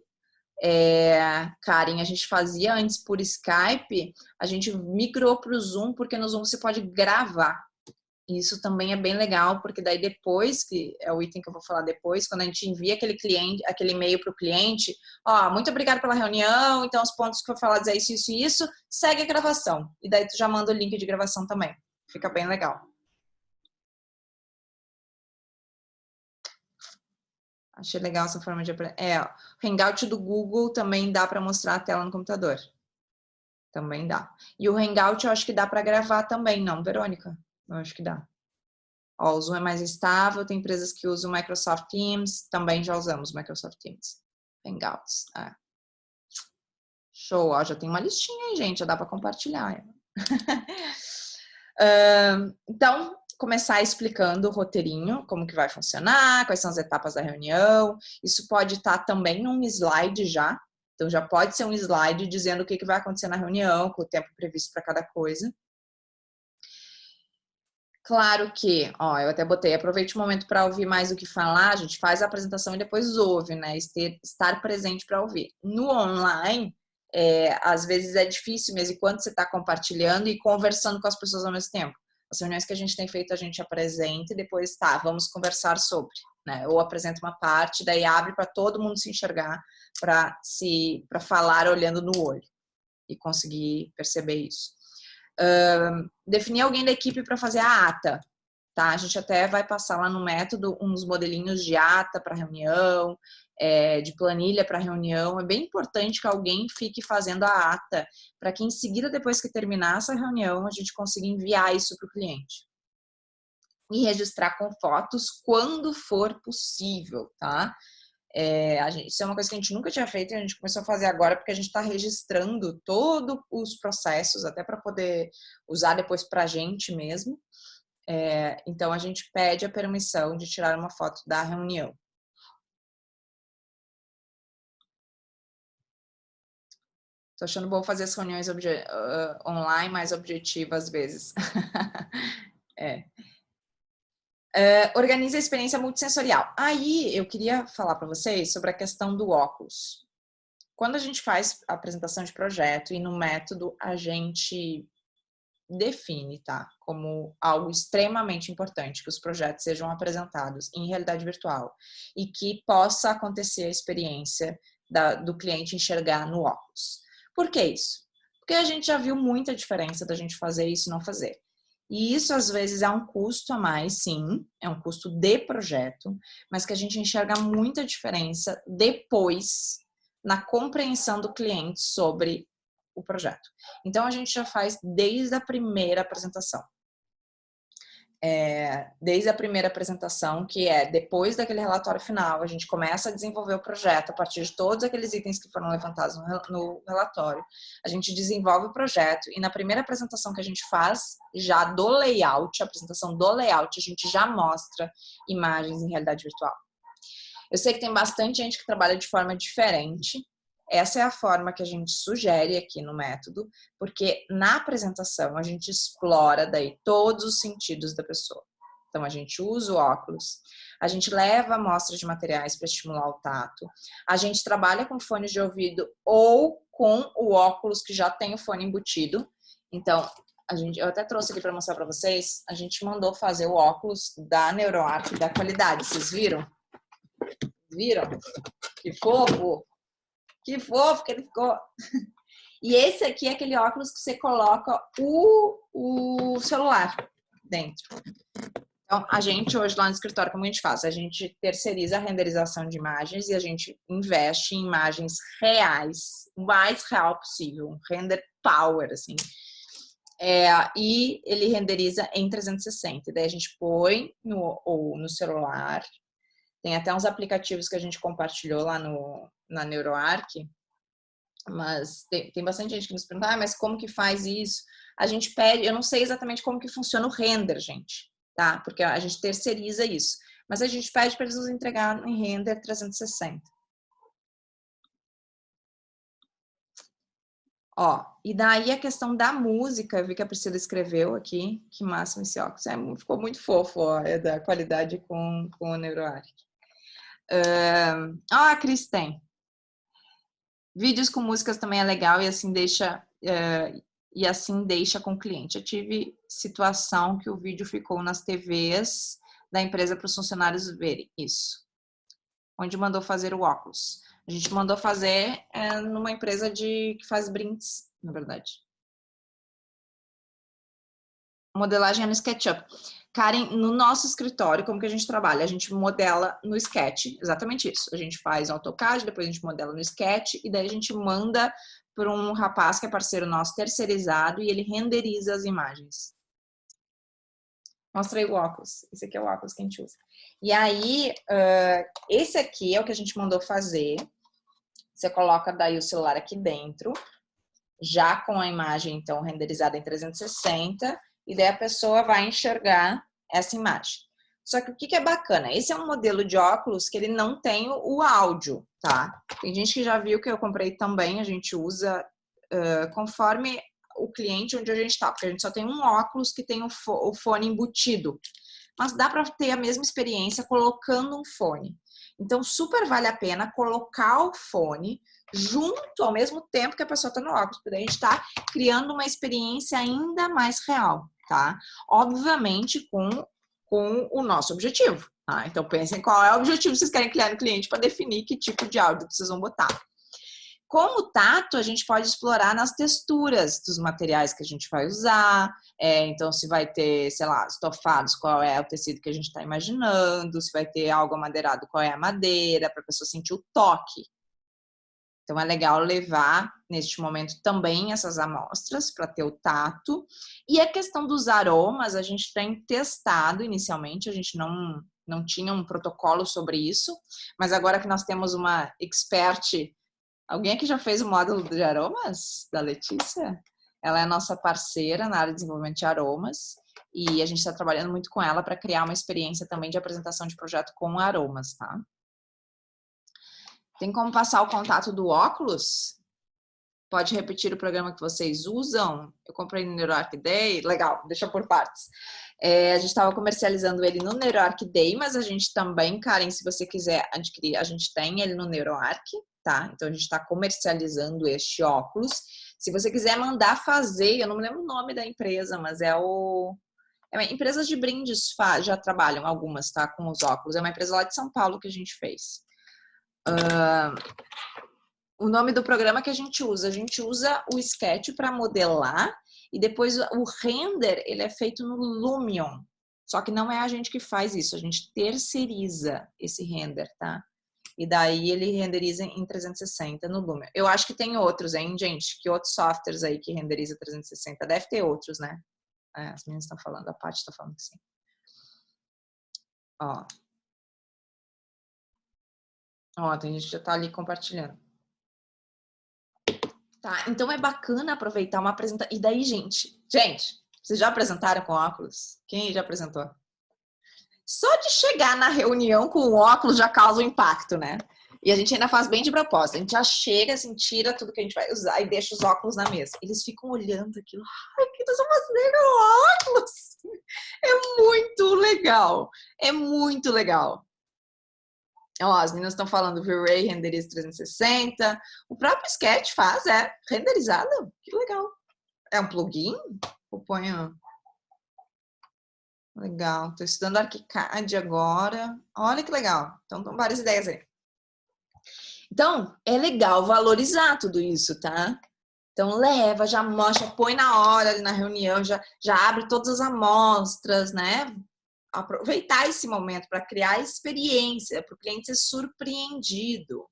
Karen, a gente fazia antes por Skype, a gente migrou para o Zoom, porque no Zoom você pode gravar. Isso também é bem legal, porque daí depois, que é o item que eu vou falar depois, quando a gente envia aquele e-mail para o cliente, ó, muito obrigada pela reunião, então os pontos que eu vou falar dizer isso, isso e isso, segue a gravação. E daí tu já manda o link de gravação também. Fica bem legal. Achei legal essa forma de aprender. O Hangout do Google também dá para mostrar a tela no computador. Também dá. E o Hangout eu acho que dá para gravar também, não, Verônica? Eu acho que dá. Ó, o Zoom é mais estável, tem empresas que usam o Microsoft Teams, também já usamos o Microsoft Teams. Hangouts. Show, ó, já tem uma listinha aí, gente, já dá para compartilhar. Então, começar explicando o roteirinho, como que vai funcionar, quais são as etapas da reunião. Isso pode estar também num slide já. Então, já pode ser um slide dizendo o que vai acontecer na reunião, com o tempo previsto para cada coisa. Claro que, ó, eu até botei, aproveite o momento para ouvir mais do que falar, a gente faz a apresentação e depois ouve, né? Estar presente para ouvir. No online, às vezes é difícil mesmo, enquanto você está compartilhando e conversando com as pessoas ao mesmo tempo. As reuniões que a gente tem feito, a gente apresenta e depois, vamos conversar sobre, né? Ou apresenta uma parte, daí abre para todo mundo se enxergar, para falar olhando no olho e conseguir perceber isso. Definir alguém da equipe para fazer a ata, tá? A gente até vai passar lá no método uns modelinhos de ata para reunião, de planilha para reunião. É bem importante que alguém fique fazendo a ata, para que em seguida, depois que terminar essa reunião, a gente consiga enviar isso para o cliente. e registrar com fotos quando for possível, tá? Isso é uma coisa que a gente nunca tinha feito e a gente começou a fazer agora porque a gente está registrando todos os processos, até para poder usar depois para a gente mesmo. Então, a gente pede a permissão de tirar uma foto da reunião. Tô achando bom fazer as reuniões online mais objetivas às vezes. Organiza a experiência multissensorial. Aí, eu queria falar para vocês sobre a questão do óculos. Quando a gente faz a apresentação de projeto e no método, a gente define, tá? Como algo extremamente importante que os projetos sejam apresentados em realidade virtual e que possa acontecer a experiência do cliente enxergar no óculos. Por que isso? Porque a gente já viu muita diferença da gente fazer isso e não fazer. E isso, às vezes, é um custo a mais, sim, é um custo de projeto, mas que a gente enxerga muita diferença depois na compreensão do cliente sobre o projeto. Então, a gente já faz desde a primeira apresentação. Desde a primeira apresentação, que é depois daquele relatório final, a gente começa a desenvolver o projeto a partir de todos aqueles itens que foram levantados no relatório. A gente desenvolve o projeto e na primeira apresentação que a gente faz, já do layout, a apresentação do layout, a gente já mostra imagens em realidade virtual. Eu sei que tem bastante gente que trabalha de forma diferente. Essa é a forma que a gente sugere aqui no método, porque na apresentação a gente explora daí todos os sentidos da pessoa. Então, a gente usa o óculos, a gente leva amostras de materiais para estimular o tato, a gente trabalha com fones de ouvido ou com o óculos que já tem o fone embutido. Então, eu até trouxe aqui para mostrar para vocês, a gente mandou fazer o óculos da NeuroArc da qualidade, vocês viram? Viram? Que fofo! Que fofo que ele ficou. E esse aqui é aquele óculos que você coloca o celular dentro. Então, a gente hoje lá no escritório, como a gente faz? A gente terceiriza a renderização de imagens e a gente investe em imagens reais, o mais real possível, um render power, assim. E ele renderiza em 360. Daí a gente põe no celular. Tem até uns aplicativos que a gente compartilhou lá na NeuroArc, mas tem bastante gente que nos pergunta, mas como que faz isso? A gente pede, eu não sei exatamente como que funciona o render, gente, tá? Porque a gente terceiriza isso. Mas a gente pede para eles nos entregar em render 360. E daí a questão da música, eu vi que a Priscila escreveu aqui, que máximo esse óculos. Ficou muito fofo, da qualidade com o NeuroArc. A Cris tem. Vídeos com músicas também é legal e assim deixa com o cliente. Eu tive situação que o vídeo ficou nas TVs da empresa para os funcionários verem isso. Onde mandou fazer o óculos. A gente mandou fazer numa empresa que faz brindes, na verdade. Modelagem é no SketchUp. Karen, no nosso escritório, como que a gente trabalha? A gente modela no Sketch, exatamente isso. A gente faz AutoCAD, depois a gente modela no Sketch e daí a gente manda para um rapaz que é parceiro nosso terceirizado e ele renderiza as imagens. Mostra aí o óculos. Esse aqui é o óculos que a gente usa. E aí, esse aqui é o que a gente mandou fazer. Você coloca daí o celular aqui dentro, já com a imagem, então, renderizada em 360, e daí a pessoa vai enxergar essa imagem. Só que o que é bacana? Esse é um modelo de óculos que ele não tem o áudio, tá? Tem gente que já viu que eu comprei também, a gente usa conforme o cliente onde a gente tá, porque a gente só tem um óculos que tem o fone embutido. Mas dá para ter a mesma experiência colocando um fone. Então, super vale a pena colocar o fone junto ao mesmo tempo que a pessoa está no óculos, porque a gente está criando uma experiência ainda mais real, tá? Obviamente com o nosso objetivo, tá? Então pensem qual é o objetivo que vocês querem criar no cliente para definir que tipo de áudio que vocês vão botar. Com o tato, a gente pode explorar nas texturas dos materiais que a gente vai usar. Então, se vai ter, sei lá, estofados, qual é o tecido que a gente está imaginando. Se vai ter algo amadeirado, qual é a madeira, para a pessoa sentir o toque. Então, é legal levar, neste momento, também essas amostras para ter o tato. E a questão dos aromas, a gente tem testado inicialmente, a gente não tinha um protocolo sobre isso, mas agora que nós temos uma expert, alguém aqui já fez o módulo de aromas? Da Letícia? Ela é a nossa parceira na área de desenvolvimento de aromas e a gente está trabalhando muito com ela para criar uma experiência também de apresentação de projeto com aromas, tá? Tem como passar o contato do óculos? Pode repetir o programa que vocês usam? Eu comprei no NeuroArc Day. Legal, deixa por partes. A gente estava comercializando ele no NeuroArc Day, mas a gente também, Karen, se você quiser adquirir, a gente tem ele no NeuroArc, tá? Então, a gente está comercializando este óculos. Se você quiser mandar fazer, eu não me lembro o nome da empresa, mas empresas de brindes já trabalham, algumas, tá? Com os óculos. É uma empresa lá de São Paulo que a gente fez. O nome do programa que a gente usa o Sketch para modelar e depois o render, ele é feito no Lumion. Só que não é a gente que faz isso, a gente terceiriza esse render, tá? E daí ele renderiza em 360 no Lumion. Eu acho que tem outros, hein, gente? Que outros softwares aí que renderiza 360? Deve ter outros, né? As meninas estão falando, a Paty está falando que sim. Ó, tem gente que já tá ali compartilhando. Tá, então é bacana aproveitar uma apresentação. E daí, gente, vocês já apresentaram com óculos? Quem já apresentou? Só de chegar na reunião com o óculos já causa um impacto, né? E a gente ainda faz bem de propósito. A gente já chega, assim, tira tudo que a gente vai usar e deixa os óculos na mesa. Eles ficam olhando aquilo. Ai, o que nós vamos fazer com óculos? É muito legal. É muito legal. Ó, as meninas estão falando V-Ray renderiza 360. O próprio Sketch faz, renderizado. Que legal. É um plugin? Eu ponho... Legal. Estou estudando ArchiCAD agora. Olha que legal. Então, estão várias ideias aí. Então, é legal valorizar tudo isso, tá? Então, leva, já mostra, põe na hora ali na reunião, já abre todas as amostras, né? Aproveitar esse momento para criar experiência, para o cliente ser surpreendido.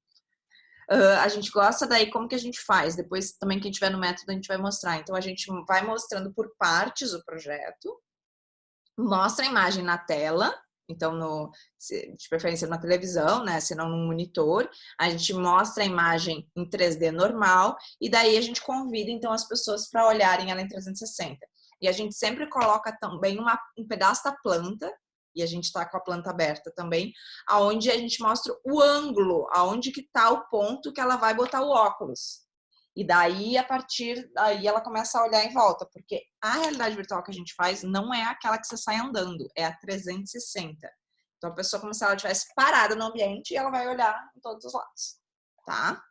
A gente gosta daí como que a gente faz. Depois também quem tiver no método a gente vai mostrar. Então a gente vai mostrando por partes o projeto, mostra a imagem na tela, então de preferência na televisão, né? Se não no monitor, a gente mostra a imagem em 3D normal e daí a gente convida então as pessoas para olharem ela em 360. E a gente sempre coloca também um pedaço da planta, e a gente está com a planta aberta também, aonde a gente mostra o ângulo, aonde que está o ponto que ela vai botar o óculos. E daí, a partir daí, ela começa a olhar em volta, porque a realidade virtual que a gente faz não é aquela que você sai andando, é a 360. Então, a pessoa como se ela estivesse parada no ambiente e ela vai olhar em todos os lados, tá?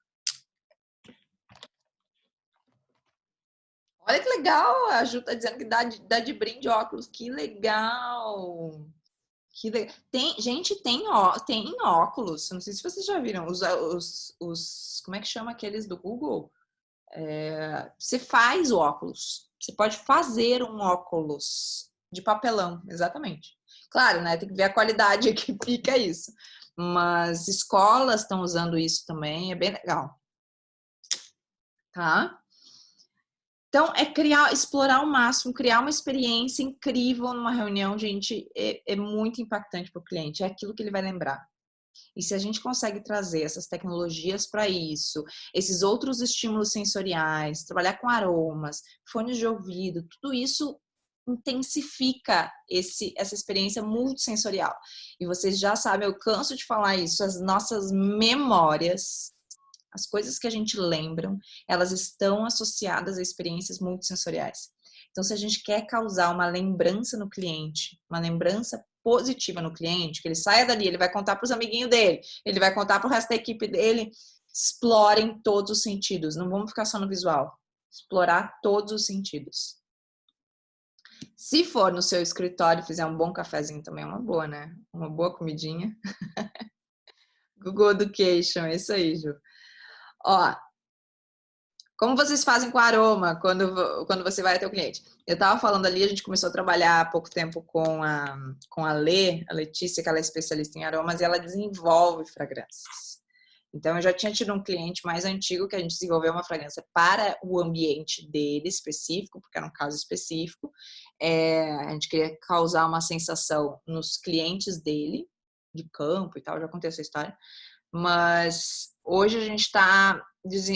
Olha que legal, a Ju tá dizendo que dá de brinde óculos, que legal! Tem óculos, não sei se vocês já viram, como é que chama aqueles do Google? Você faz o óculos, você pode fazer um óculos de papelão, exatamente. Claro, né, tem que ver a qualidade que fica isso, mas escolas estão usando isso também, é bem legal. Tá? Então, explorar ao máximo, criar uma experiência incrível numa reunião, gente, é muito impactante para o cliente, é aquilo que ele vai lembrar. E se a gente consegue trazer essas tecnologias para isso, esses outros estímulos sensoriais, trabalhar com aromas, fones de ouvido, tudo isso intensifica essa experiência multissensorial. E vocês já sabem, eu canso de falar isso, as nossas memórias, as coisas que a gente lembra, elas estão associadas a experiências multissensoriais. Então, se a gente quer causar uma lembrança no cliente, uma lembrança positiva no cliente, que ele saia dali, ele vai contar para os amiguinhos dele, ele vai contar para o resto da equipe dele, explorem todos os sentidos, não vamos ficar só no visual, explorar todos os sentidos. Se for no seu escritório e fizer um bom cafezinho também é uma boa, né? Uma boa comidinha. Google Education, é isso aí, Ju. Ó, como vocês fazem com aroma quando você vai até o cliente? Eu estava falando ali, a gente começou a trabalhar há pouco tempo com a Letícia, que ela é especialista em aromas, e ela desenvolve fragrâncias. Então, eu já tinha tido um cliente mais antigo que a gente desenvolveu uma fragrância para o ambiente dele específico, porque era um caso específico. A gente queria causar uma sensação nos clientes dele, de campo e tal, já contei essa história. Mas hoje a gente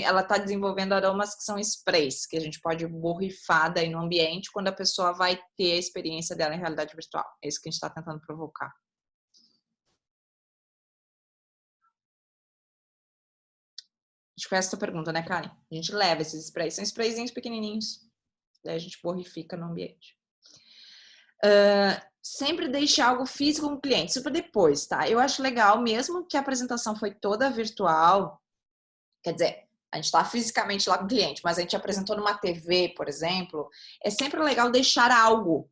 ela está desenvolvendo aromas que são sprays, que a gente pode borrifar daí no ambiente quando a pessoa vai ter a experiência dela em realidade virtual. É isso que a gente está tentando provocar. A gente faz essa pergunta, né, Karen? A gente leva esses sprays, são sprayzinhos pequenininhos, daí a gente borrifica no ambiente. Sempre deixe algo físico com o cliente, isso para depois, tá? Eu acho legal, mesmo que a apresentação foi toda virtual, quer dizer, a gente está fisicamente lá com o cliente, mas a gente apresentou numa TV, por exemplo, é sempre legal deixar algo,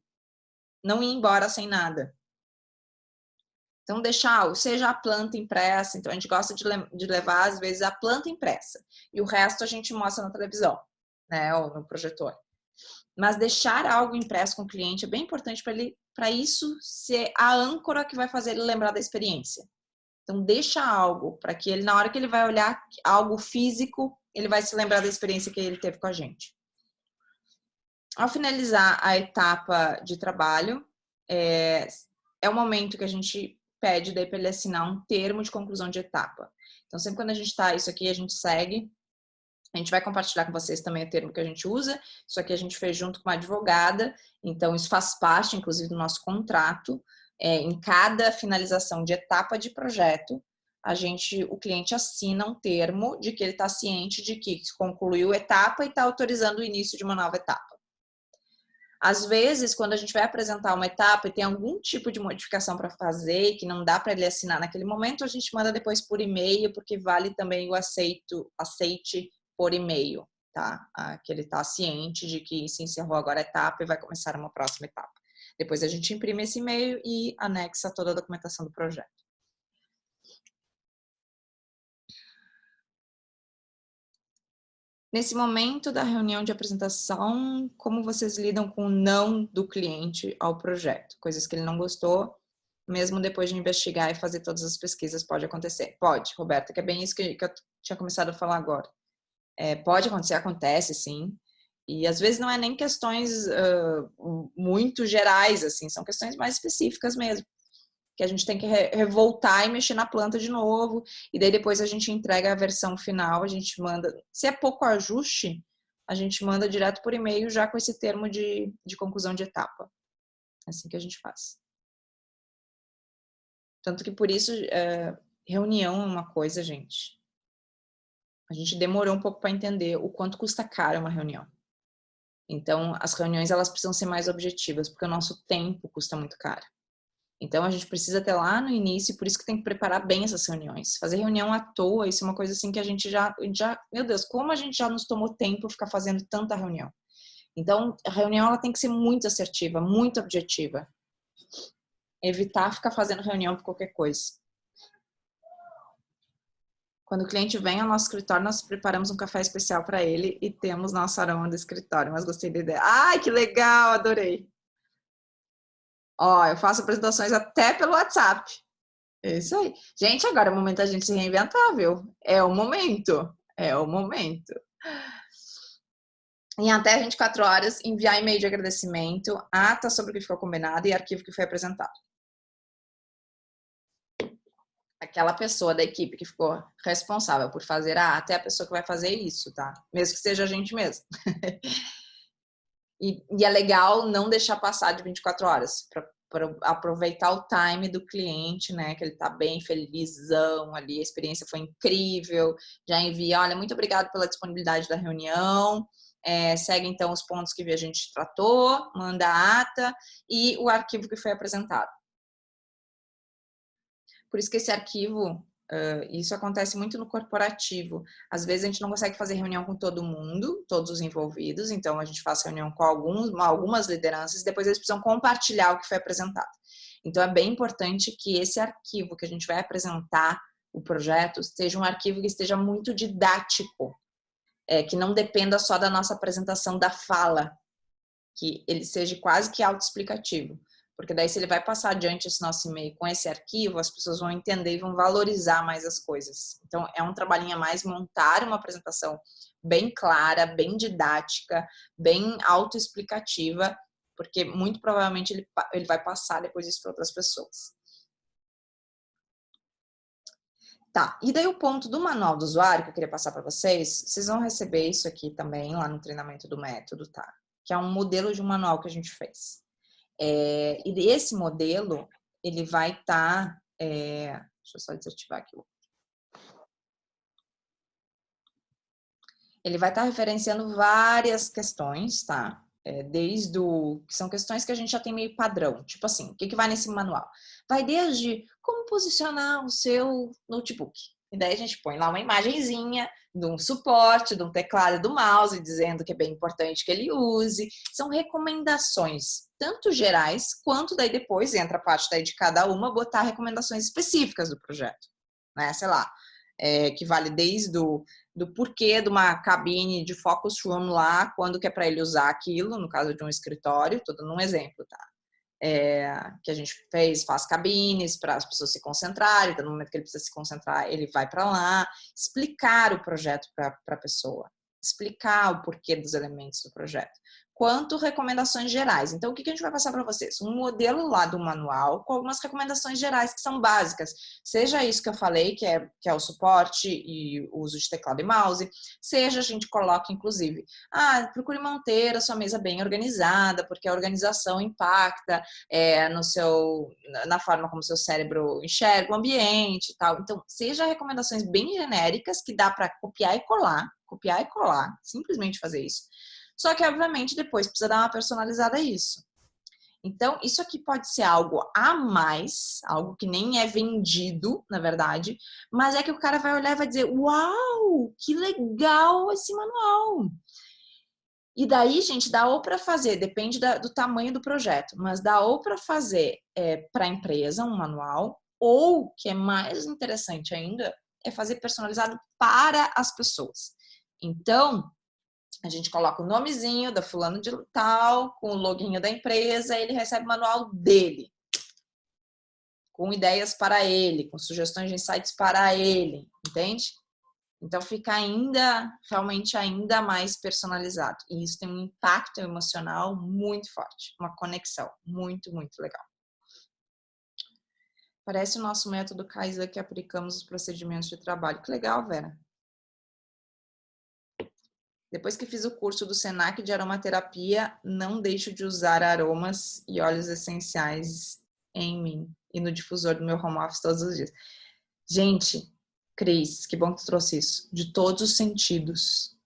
não ir embora sem nada. Então, deixar algo, seja a planta impressa, então a gente gosta de levar, às vezes, a planta impressa, e o resto a gente mostra na televisão, né, ou no projetor. Mas deixar algo impresso com o cliente é bem importante para isso ser a âncora que vai fazer ele lembrar da experiência. Então, deixa algo para que ele, na hora que ele vai olhar algo físico, ele vai se lembrar da experiência que ele teve com a gente. Ao finalizar a etapa de trabalho, é o momento que a gente pede daí para ele assinar um termo de conclusão de etapa. Então, sempre quando a gente está, isso aqui a gente segue. A gente vai compartilhar com vocês também o termo que a gente usa. Isso aqui a gente fez junto com uma advogada. Então, isso faz parte, inclusive, do nosso contrato. Em cada finalização de etapa de projeto, o cliente assina um termo de que ele está ciente de que concluiu a etapa e está autorizando o início de uma nova etapa. Às vezes, quando a gente vai apresentar uma etapa e tem algum tipo de modificação para fazer, que não dá para ele assinar naquele momento, a gente manda depois por e-mail, porque vale também o aceite por e-mail, tá? Que ele está ciente de que se encerrou agora a etapa e vai começar uma próxima etapa. Depois a gente imprime esse e-mail e anexa toda a documentação do projeto. Nesse momento da reunião de apresentação, como vocês lidam com o não do cliente ao projeto? Coisas que ele não gostou, mesmo depois de investigar e fazer todas as pesquisas, pode acontecer? Pode, Roberta, que é bem isso que eu tinha começado a falar agora. Pode acontecer, acontece sim. E às vezes não é nem questões muito gerais, assim, são questões mais específicas mesmo. Que a gente tem que revoltar e mexer na planta de novo, e daí depois a gente entrega a versão final, a gente manda, se é pouco ajuste, a gente manda direto por e-mail já com esse termo de conclusão de etapa. É assim que a gente faz. Tanto que por isso, reunião é uma coisa, gente. A gente demorou um pouco para entender o quanto custa caro uma reunião. Então, as reuniões elas precisam ser mais objetivas, porque o nosso tempo custa muito caro. Então, a gente precisa ter lá no início, por isso que tem que preparar bem essas reuniões. Fazer reunião à toa, isso é uma coisa assim que a gente já meu Deus, como a gente já nos tomou tempo ficar fazendo tanta reunião. Então, a reunião ela tem que ser muito assertiva, muito objetiva. Evitar ficar fazendo reunião por qualquer coisa. Quando o cliente vem ao nosso escritório, nós preparamos um café especial para ele e temos nosso aroma do escritório. Mas gostei da ideia. Ai, que legal, adorei. Ó, eu faço apresentações até pelo WhatsApp. É isso aí. Gente, agora é o momento da gente se reinventar, viu? É o momento. É o momento. Em até 24 horas, enviar e-mail de agradecimento, ata sobre o que ficou combinado e arquivo que foi apresentado. Aquela pessoa da equipe que ficou responsável por fazer a ata é a pessoa que vai fazer isso, tá? Mesmo que seja a gente mesmo. E é legal não deixar passar de 24 horas, para aproveitar o time do cliente, né? Que ele tá bem felizão ali, a experiência foi incrível. Já envia, olha, muito obrigado pela disponibilidade da reunião. Segue então os pontos que a gente tratou, manda a ata e o arquivo que foi apresentado. Por isso que esse arquivo, isso acontece muito no corporativo. Às vezes a gente não consegue fazer reunião com todo mundo, todos os envolvidos, então a gente faz reunião com algumas lideranças e depois eles precisam compartilhar o que foi apresentado. Então é bem importante que esse arquivo que a gente vai apresentar, o projeto, seja um arquivo que esteja muito didático, que não dependa só da nossa apresentação da fala, que ele seja quase que autoexplicativo. Porque daí, se ele vai passar adiante esse nosso e-mail com esse arquivo, as pessoas vão entender e vão valorizar mais as coisas. Então, é um trabalhinho a mais montar uma apresentação bem clara, bem didática, bem autoexplicativa, porque muito provavelmente ele vai passar depois isso para outras pessoas. Tá, e daí o ponto do manual do usuário que eu queria passar para vocês, vocês vão receber isso aqui também lá no treinamento do método, tá? Que é um modelo de um manual que a gente fez. E esse modelo, ele vai estar... deixa eu só desativar aqui. Ele vai estar referenciando várias questões, tá? Desde o... que são questões que a gente já tem meio padrão. Tipo assim, o que vai nesse manual? Vai desde como posicionar o seu notebook. E daí a gente põe lá uma imagenzinha de um suporte, de um teclado e do mouse, dizendo que é bem importante que ele use. São recomendações, tanto gerais, quanto daí depois, entra a parte daí de cada uma, botar recomendações específicas do projeto. Né? Sei lá, que vale desde do porquê de uma cabine de focus room lá, quando que é para ele usar aquilo, no caso de um escritório, tô dando um exemplo, tá? Que a gente faz cabines para as pessoas se concentrarem, então no momento que ele precisa se concentrar, ele vai para lá, explicar o projeto para a pessoa, explicar o porquê dos elementos do projeto, quanto recomendações gerais. Então, o que a gente vai passar para vocês? Um modelo lá do manual com algumas recomendações gerais que são básicas. Seja isso que eu falei, que é o suporte e o uso de teclado e mouse, seja a gente coloca, inclusive, procure manter a sua mesa bem organizada, porque a organização impacta na forma como seu cérebro enxerga o ambiente e tal. Então, seja recomendações bem genéricas que dá para copiar e colar, simplesmente fazer isso. Só que, obviamente, depois precisa dar uma personalizada a isso. Então, isso aqui pode ser algo a mais, algo que nem é vendido, na verdade, mas é que o cara vai olhar e vai dizer, uau, que legal esse manual. E daí, gente, dá ou para fazer, depende do tamanho do projeto, mas dá ou para fazer para a empresa um manual, ou, que é mais interessante ainda, é fazer personalizado para as pessoas. Então, a gente coloca o nomezinho da fulano de tal, com o loginho da empresa, e ele recebe o manual dele, com ideias para ele, com sugestões de insights para ele, entende? Então fica realmente ainda mais personalizado. E isso tem um impacto emocional muito forte, uma conexão muito, muito legal. Parece o nosso método Kaizen que aplicamos os procedimentos de trabalho. Que legal, Vera. Depois que fiz o curso do Senac de aromaterapia, não deixo de usar aromas e óleos essenciais em mim e no difusor do meu home office todos os dias. Gente, Cris, que bom que tu trouxe isso. De todos os sentidos,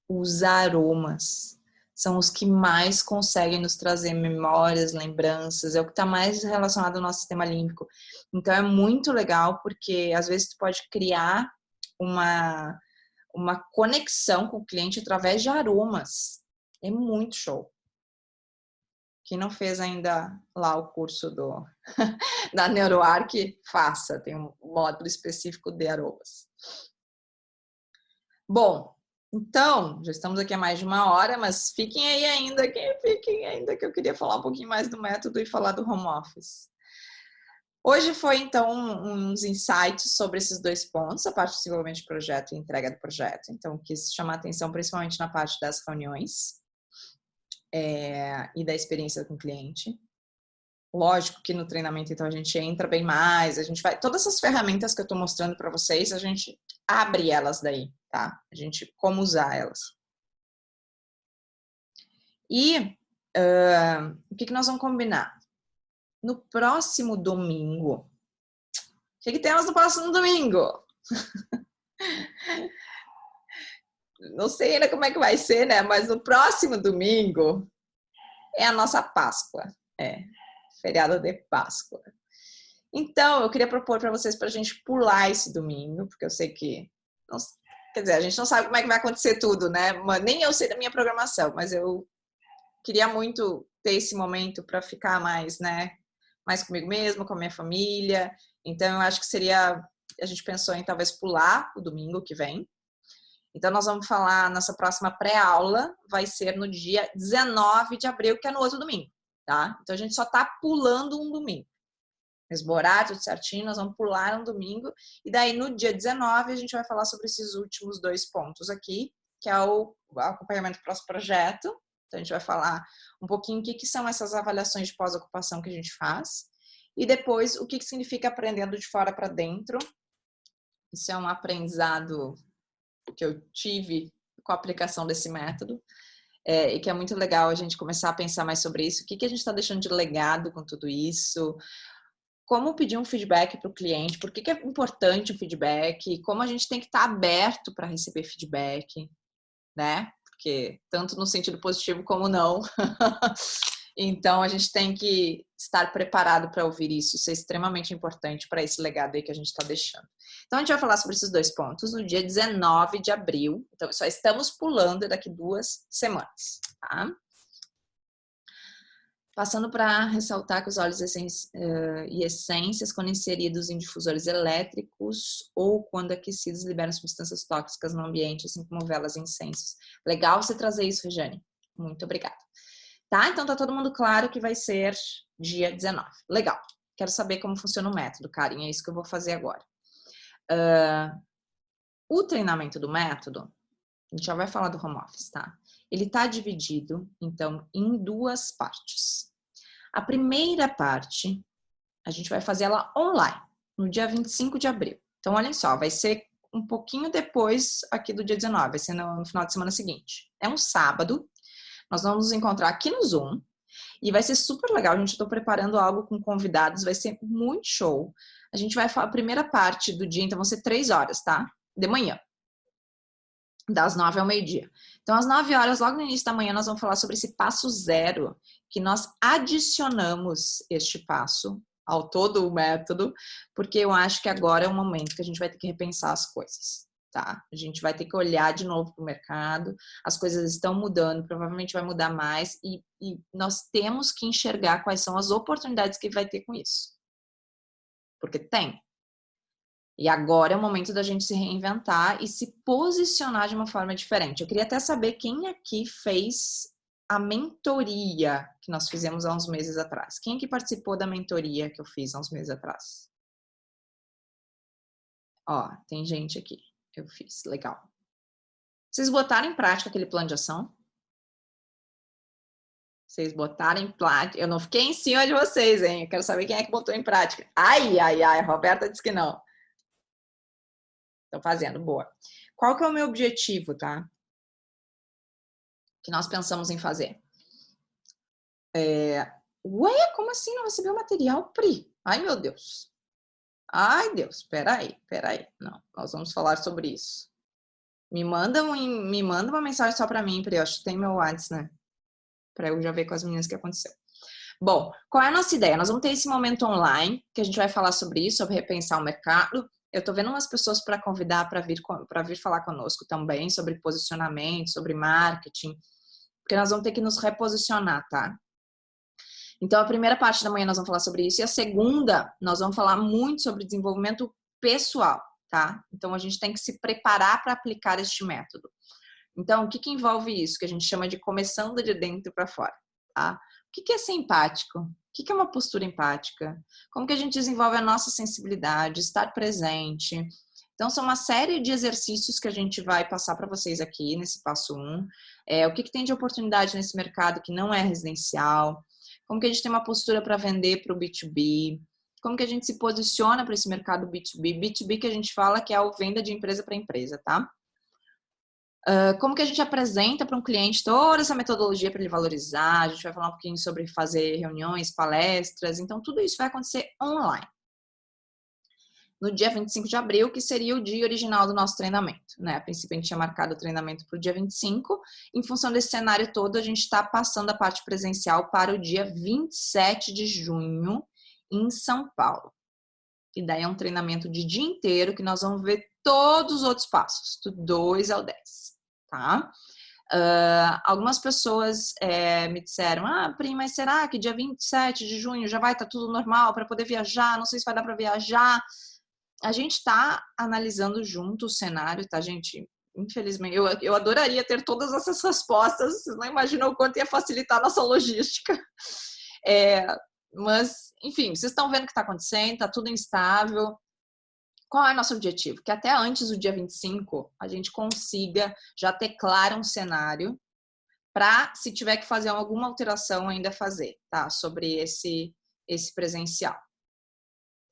os aromas são os que mais conseguem nos trazer memórias, lembranças, é o que está mais relacionado ao nosso sistema límbico. Então é muito legal porque às vezes tu pode criar uma conexão com o cliente através de aromas. É muito show. Quem não fez ainda lá o curso da NeuroArc, faça. Tem um módulo específico de aromas. Bom, então, já estamos aqui há mais de uma hora, mas fiquem ainda que eu queria falar um pouquinho mais do método e falar do home office. Hoje foi, então, uns insights sobre esses dois pontos, a parte de desenvolvimento de projeto e entrega do projeto. Então, quis chamar a atenção principalmente na parte das reuniões e da experiência com o cliente. Lógico que no treinamento, então, a gente entra bem mais, a gente vai... Todas essas ferramentas que eu estou mostrando para vocês, a gente abre elas daí, tá? Como usar elas. E o que nós vamos combinar? No próximo domingo... O que temos no próximo domingo? Não sei ainda como é que vai ser, né? Mas no próximo domingo é a nossa Páscoa. Feriado de Páscoa. Então, eu queria propor para vocês para a gente pular esse domingo, porque eu sei que... Quer dizer, a gente não sabe como é que vai acontecer tudo, né? Nem eu sei da minha programação, mas eu queria muito ter esse momento para ficar mais, né? Mais comigo mesma, com a minha família. Então, eu acho que seria... A gente pensou em talvez pular o domingo que vem. Então, nós vamos falar, nossa próxima pré-aula vai ser no dia 19 de abril, que é no outro domingo. tá? Então, a gente só tá pulando um domingo. Mesmo horário, tudo certinho, nós vamos pular um domingo. E daí, no dia 19, a gente vai falar sobre esses últimos 2 pontos aqui, que é o acompanhamento para o nosso projeto. Então, a gente vai falar um pouquinho o que são essas avaliações de pós-ocupação que a gente faz. E depois, o que significa aprendendo de fora para dentro. Isso é um aprendizado que eu tive com a aplicação desse método. E que é muito legal a gente começar a pensar mais sobre isso. O que a gente está deixando de legado com tudo isso? Como pedir um feedback para o cliente? Por que é importante o feedback? Como a gente tem que estar aberto para receber feedback, né? Porque tanto no sentido positivo como não. Então, a gente tem que estar preparado para ouvir isso. Isso é extremamente importante para esse legado aí que a gente está deixando. Então, a gente vai falar sobre esses 2 pontos no dia 19 de abril. Então, só estamos pulando daqui 2 semanas, tá? Passando para ressaltar que os óleos e essências, quando inseridos em difusores elétricos ou quando aquecidos, liberam substâncias tóxicas no ambiente, assim como velas e incensos. Legal você trazer isso, Regiane. Muito obrigada. Tá? Então, tá todo mundo claro que vai ser dia 19. Legal. Quero saber como funciona o método, Karen. É isso que eu vou fazer agora. O treinamento do método, a gente já vai falar do home office, tá? Ele tá dividido, então, em 2 partes. A primeira parte, a gente vai fazer ela online, no dia 25 de abril. Então, olhem só, vai ser um pouquinho depois aqui do dia 19, vai ser no final de semana seguinte. É um sábado, nós vamos nos encontrar aqui no Zoom e vai ser super legal. A gente está preparando algo com convidados, vai ser muito show. A gente vai falar a primeira parte do dia, então vão ser 3 horas, tá? De manhã. Das 9 ao meio-dia. Então, às 9 horas, logo no início da manhã, nós vamos falar sobre esse passo 0, que nós adicionamos este passo ao todo o método, porque eu acho que agora é o momento que a gente vai ter que repensar as coisas, tá? A gente vai ter que olhar de novo para o mercado, as coisas estão mudando, provavelmente vai mudar mais, e nós temos que enxergar quais são as oportunidades que vai ter com isso. Porque tem. E agora é o momento da gente se reinventar e se posicionar de uma forma diferente. Eu queria até saber quem aqui fez a mentoria que nós fizemos há uns meses atrás. Quem aqui participou da mentoria que eu fiz há uns meses atrás? Ó, tem gente aqui. Eu fiz, legal. Vocês botaram em prática aquele plano de ação? Vocês botaram em prática? Eu não fiquei em cima de vocês, hein? Eu quero saber quem é que botou em prática. Ai, ai, ai, a Roberta disse que não. Tô fazendo, boa. Qual que é o meu objetivo, tá? Que nós pensamos em fazer? Ué, como assim não recebeu o material, Pri? Ai, meu Deus. Ai, Deus, peraí. Não, nós vamos falar sobre isso. Me manda uma mensagem só pra mim, Pri. Eu acho que tem meu WhatsApp, né? Pra eu já ver com as meninas o que aconteceu. Bom, qual é a nossa ideia? Nós vamos ter esse momento online, que a gente vai falar sobre isso, sobre repensar o mercado. Eu tô vendo umas pessoas para convidar para vir falar conosco também sobre posicionamento, sobre marketing, porque nós vamos ter que nos reposicionar, tá? Então, a primeira parte da manhã nós vamos falar sobre isso e a segunda nós vamos falar muito sobre desenvolvimento pessoal, tá? Então, a gente tem que se preparar para aplicar este método. Então, o que envolve isso? Que a gente chama de começando de dentro para fora, tá? O que é ser empático? O que é uma postura empática? Como que a gente desenvolve a nossa sensibilidade, estar presente? Então, são uma série de exercícios que a gente vai passar para vocês aqui nesse passo 1. O que tem de oportunidade nesse mercado que não é residencial? Como que a gente tem uma postura para vender para o B2B? Como que a gente se posiciona para esse mercado B2B? B2B que a gente fala que é a venda de empresa para empresa, tá? Como que a gente apresenta para um cliente toda essa metodologia para ele valorizar? A gente vai falar um pouquinho sobre fazer reuniões, palestras. Então, tudo isso vai acontecer online. No dia 25 de abril, que seria o dia original do nosso treinamento, né? A princípio, a gente tinha marcado o treinamento para o dia 25. Em função desse cenário todo, a gente está passando a parte presencial para o dia 27 de junho, em São Paulo. E daí é um treinamento de dia inteiro que nós vamos ver todos os outros passos, do 2 ao 10, tá? Algumas pessoas me disseram, Pri, mas será que dia 27 de junho já vai estar tudo normal para poder viajar? Não sei se vai dar para viajar. A gente está analisando junto o cenário, tá, gente? Infelizmente, eu adoraria ter todas essas respostas. Vocês não imaginam o quanto ia facilitar a nossa logística. É, mas, enfim, vocês estão vendo o que está acontecendo, está tudo instável. Qual é o nosso objetivo? Que até antes do dia 25 a gente consiga já ter claro um cenário para, se tiver que fazer alguma alteração, ainda fazer, tá? Sobre esse presencial,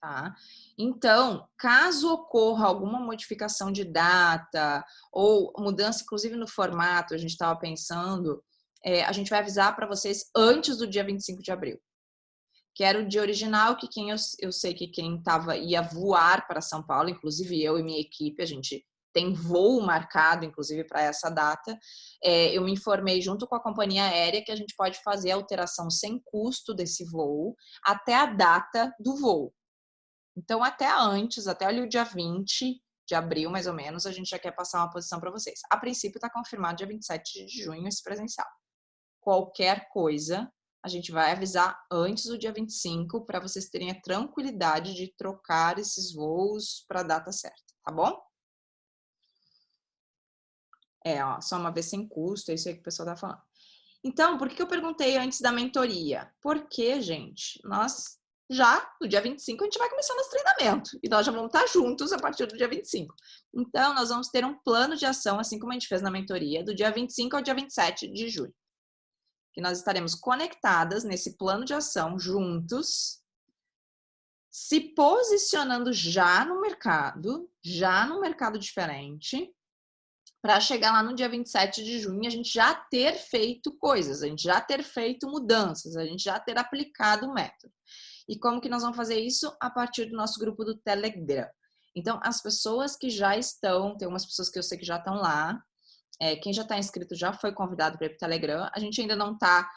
tá? Então, caso ocorra alguma modificação de data ou mudança, inclusive no formato, a gente estava pensando, a gente vai avisar para vocês antes do dia 25 de abril. Que era o dia original, que eu sei que quem ia voar para São Paulo, inclusive eu e minha equipe, a gente tem voo marcado, inclusive, para essa data. Eu me informei junto com a companhia aérea que a gente pode fazer a alteração sem custo desse voo até a data do voo. Então, até ali o dia 20 de abril, mais ou menos, a gente já quer passar uma posição para vocês. A princípio, está confirmado dia 27 de junho esse presencial. Qualquer coisa, a gente vai avisar antes do dia 25 para vocês terem a tranquilidade de trocar esses voos para a data certa, tá bom? Ó, só uma vez sem custo, é isso aí que o pessoal tá falando. Então, por que eu perguntei antes da mentoria? Porque, gente, nós já, no dia 25, a gente vai começar nosso treinamento. E nós já vamos estar juntos a partir do dia 25. Então, nós vamos ter um plano de ação, assim como a gente fez na mentoria, do dia 25 ao dia 27 de julho. Que nós estaremos conectadas nesse plano de ação juntos, se posicionando já no mercado diferente, para chegar lá no dia 27 de junho, a gente já ter feito coisas, a gente já ter feito mudanças, a gente já ter aplicado o método. E como que nós vamos fazer isso? A partir do nosso grupo do Telegram. Então, as pessoas que já estão, tem umas pessoas que eu sei que já estão lá, quem já está inscrito já foi convidado para ir para o Telegram. A gente ainda não está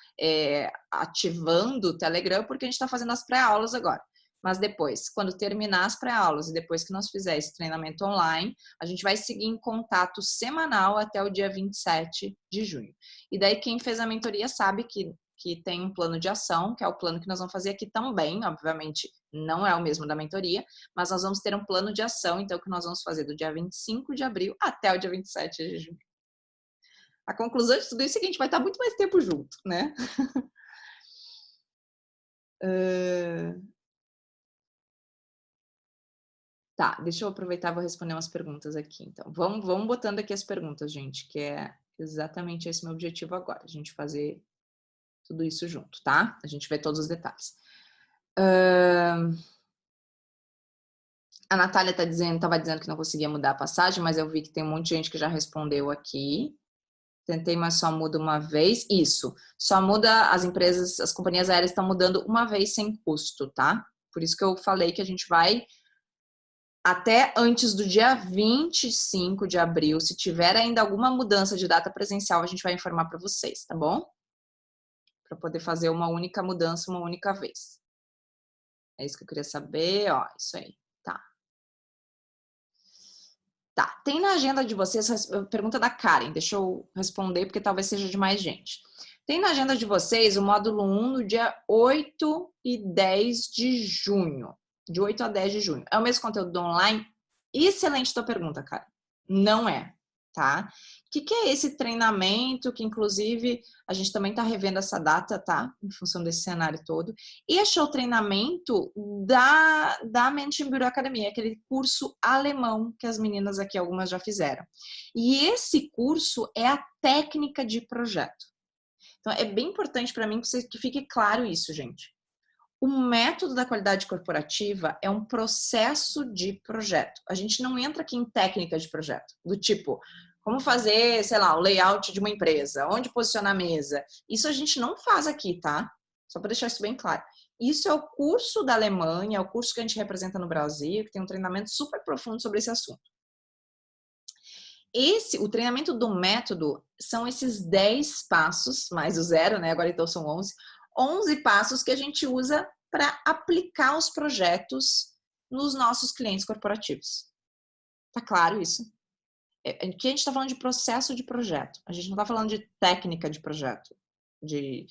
ativando o Telegram porque a gente está fazendo as pré-aulas agora. Mas depois, quando terminar as pré-aulas e depois que nós fizer esse treinamento online, a gente vai seguir em contato semanal até o dia 27 de junho. E daí quem fez a mentoria sabe que tem um plano de ação, que é o plano que nós vamos fazer aqui também, obviamente não é o mesmo da mentoria, mas nós vamos ter um plano de ação, então, que nós vamos fazer do dia 25 de abril até o dia 27 de junho. A conclusão de tudo isso é que a gente vai estar muito mais tempo junto, né? Tá, deixa eu aproveitar e vou responder umas perguntas aqui. Então, vamos botando aqui as perguntas, gente, que é exatamente esse meu objetivo agora, a gente fazer tudo isso junto, tá? A gente vê todos os detalhes. A Natália estava dizendo que não conseguia mudar a passagem, mas eu vi que tem um monte de gente que já respondeu aqui. Tentei, mas só muda uma vez. Isso, só muda as empresas, as companhias aéreas estão mudando uma vez sem custo, tá? Por isso que eu falei que a gente vai até antes do dia 25 de abril, se tiver ainda alguma mudança de data presencial, a gente vai informar para vocês, tá bom? Para poder fazer uma única mudança, uma única vez. É isso que eu queria saber, ó, isso aí, tá. Tá, tem na agenda de vocês, pergunta da Karen, deixa eu responder porque talvez seja de mais gente. Tem na agenda de vocês o módulo 1 no dia 8 e 10 de junho. De 8 a 10 de junho. É o mesmo conteúdo online? Excelente tua pergunta, cara. Não é, tá? O que é esse treinamento, que inclusive a gente também está revendo essa data, tá? Em função desse cenário todo. Este é o treinamento da Mentoring Academia, aquele curso alemão que as meninas aqui, algumas já fizeram. E esse curso é a técnica de projeto. Então, é bem importante para mim que fique claro isso, gente. O método da qualidade corporativa é um processo de projeto. A gente não entra aqui em técnica de projeto, do tipo, como fazer, sei lá, o layout de uma empresa, onde posicionar a mesa. Isso a gente não faz aqui, tá? Só para deixar isso bem claro. Isso é o curso da Alemanha, é o curso que a gente representa no Brasil, que tem um treinamento super profundo sobre esse assunto. O treinamento do método são esses 10 passos, mais o 0, né? Agora então são 11. 11 passos que a gente usa para aplicar os projetos nos nossos clientes corporativos. Tá claro isso? Aqui a gente está falando de processo de projeto. A gente não está falando de técnica de projeto, de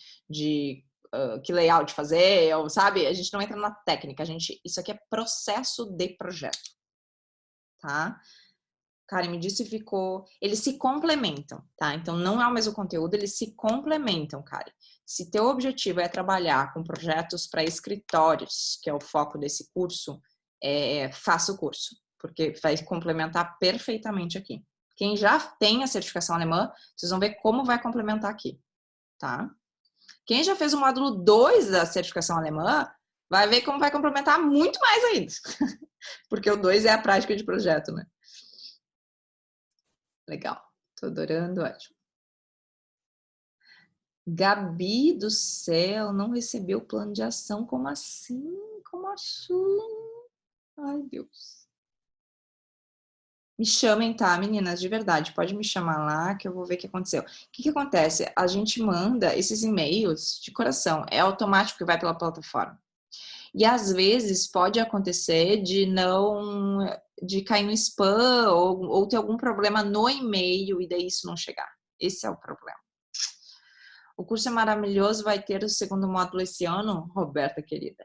que layout fazer, ou, sabe? A gente não entra na técnica. Isso aqui é processo de projeto, tá? Karen, me disse se ficou... Eles se complementam, tá? Então, não é o mesmo conteúdo, eles se complementam, Karen. Se teu objetivo é trabalhar com projetos para escritórios, que é o foco desse curso, faça o curso, porque vai complementar perfeitamente aqui. Quem já tem a certificação alemã, vocês vão ver como vai complementar aqui, tá? Quem já fez o módulo 2 da certificação alemã, vai ver como vai complementar muito mais ainda. Porque o 2 é a prática de projeto, né? Legal. Tô adorando, ótimo. Gabi do céu, não recebeu o plano de ação. Como assim? Como assim? Ai, Deus. Me chamem, tá, meninas? De verdade, pode me chamar lá que eu vou ver o que aconteceu. O que acontece? A gente manda esses e-mails de coração. É automático que vai pela plataforma. E às vezes pode acontecer de cair no spam ou ter algum problema no e-mail e daí isso não chegar. Esse é o problema. O curso é maravilhoso, vai ter o segundo módulo esse ano, Roberta querida.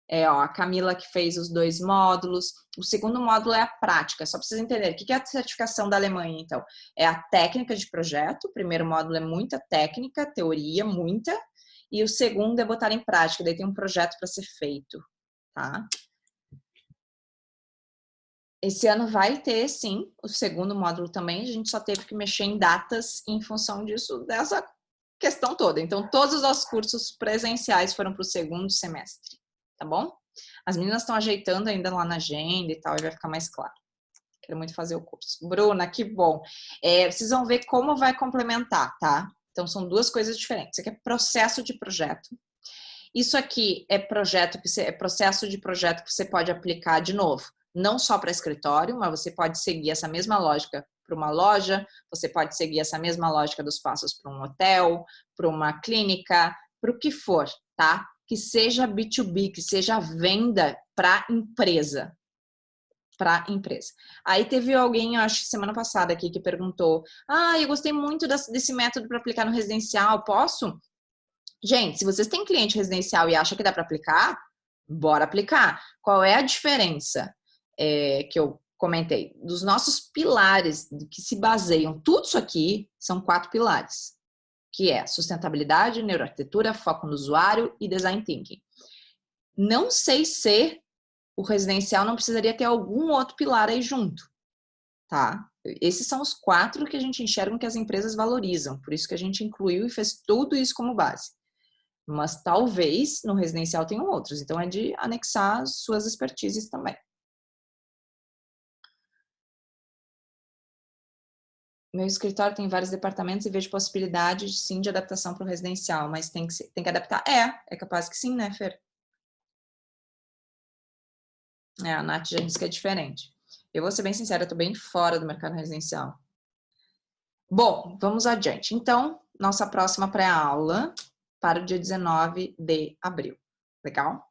A Camila que fez os 2 módulos. O segundo módulo é a prática, só para vocês entenderem. O que é a certificação da Alemanha, então? É a técnica de projeto. O primeiro módulo é muita técnica, teoria, muita. E o segundo é botar em prática, daí tem um projeto para ser feito, tá? Esse ano vai ter, sim, o segundo módulo também. A gente só teve que mexer em datas em função disso, dessa questão toda. Então, todos os nossos cursos presenciais foram para o segundo semestre, tá bom? As meninas estão ajeitando ainda lá na agenda e tal, e vai ficar mais claro. Quero muito fazer o curso. Bruna, que bom. Vocês vão ver como vai complementar, tá? Então, são 2 coisas diferentes. Isso aqui é processo de projeto. Isso aqui é processo de projeto que você pode aplicar de novo. Não só para escritório, mas você pode seguir essa mesma lógica para uma loja, você pode seguir essa mesma lógica dos passos para um hotel, para uma clínica, para o que for, tá? Que seja B2B, que seja venda para empresa. Para empresa. Aí teve alguém, eu acho, semana passada aqui, que perguntou: eu gostei muito desse método para aplicar no residencial, posso? Gente, se vocês têm cliente residencial e acham que dá para aplicar, bora aplicar. Qual é a diferença que eu comentei? Dos nossos pilares que se baseiam, tudo isso aqui são 4 pilares, que é sustentabilidade, neuroarquitetura, foco no usuário e design thinking. Não sei se o residencial não precisaria ter algum outro pilar aí junto, tá? Esses são os 4 que a gente enxerga que as empresas valorizam, por isso que a gente incluiu e fez tudo isso como base. Mas talvez no residencial tenham outros, então é de anexar suas expertises também. Meu escritório tem vários departamentos e vejo possibilidade, sim, de adaptação para o residencial, mas tem que adaptar. É capaz que sim, né, Fer? A Nath já disse que é diferente. Eu vou ser bem sincera, eu tô bem fora do mercado residencial. Bom, vamos adiante. Então, nossa próxima pré-aula para o dia 19 de abril. Legal?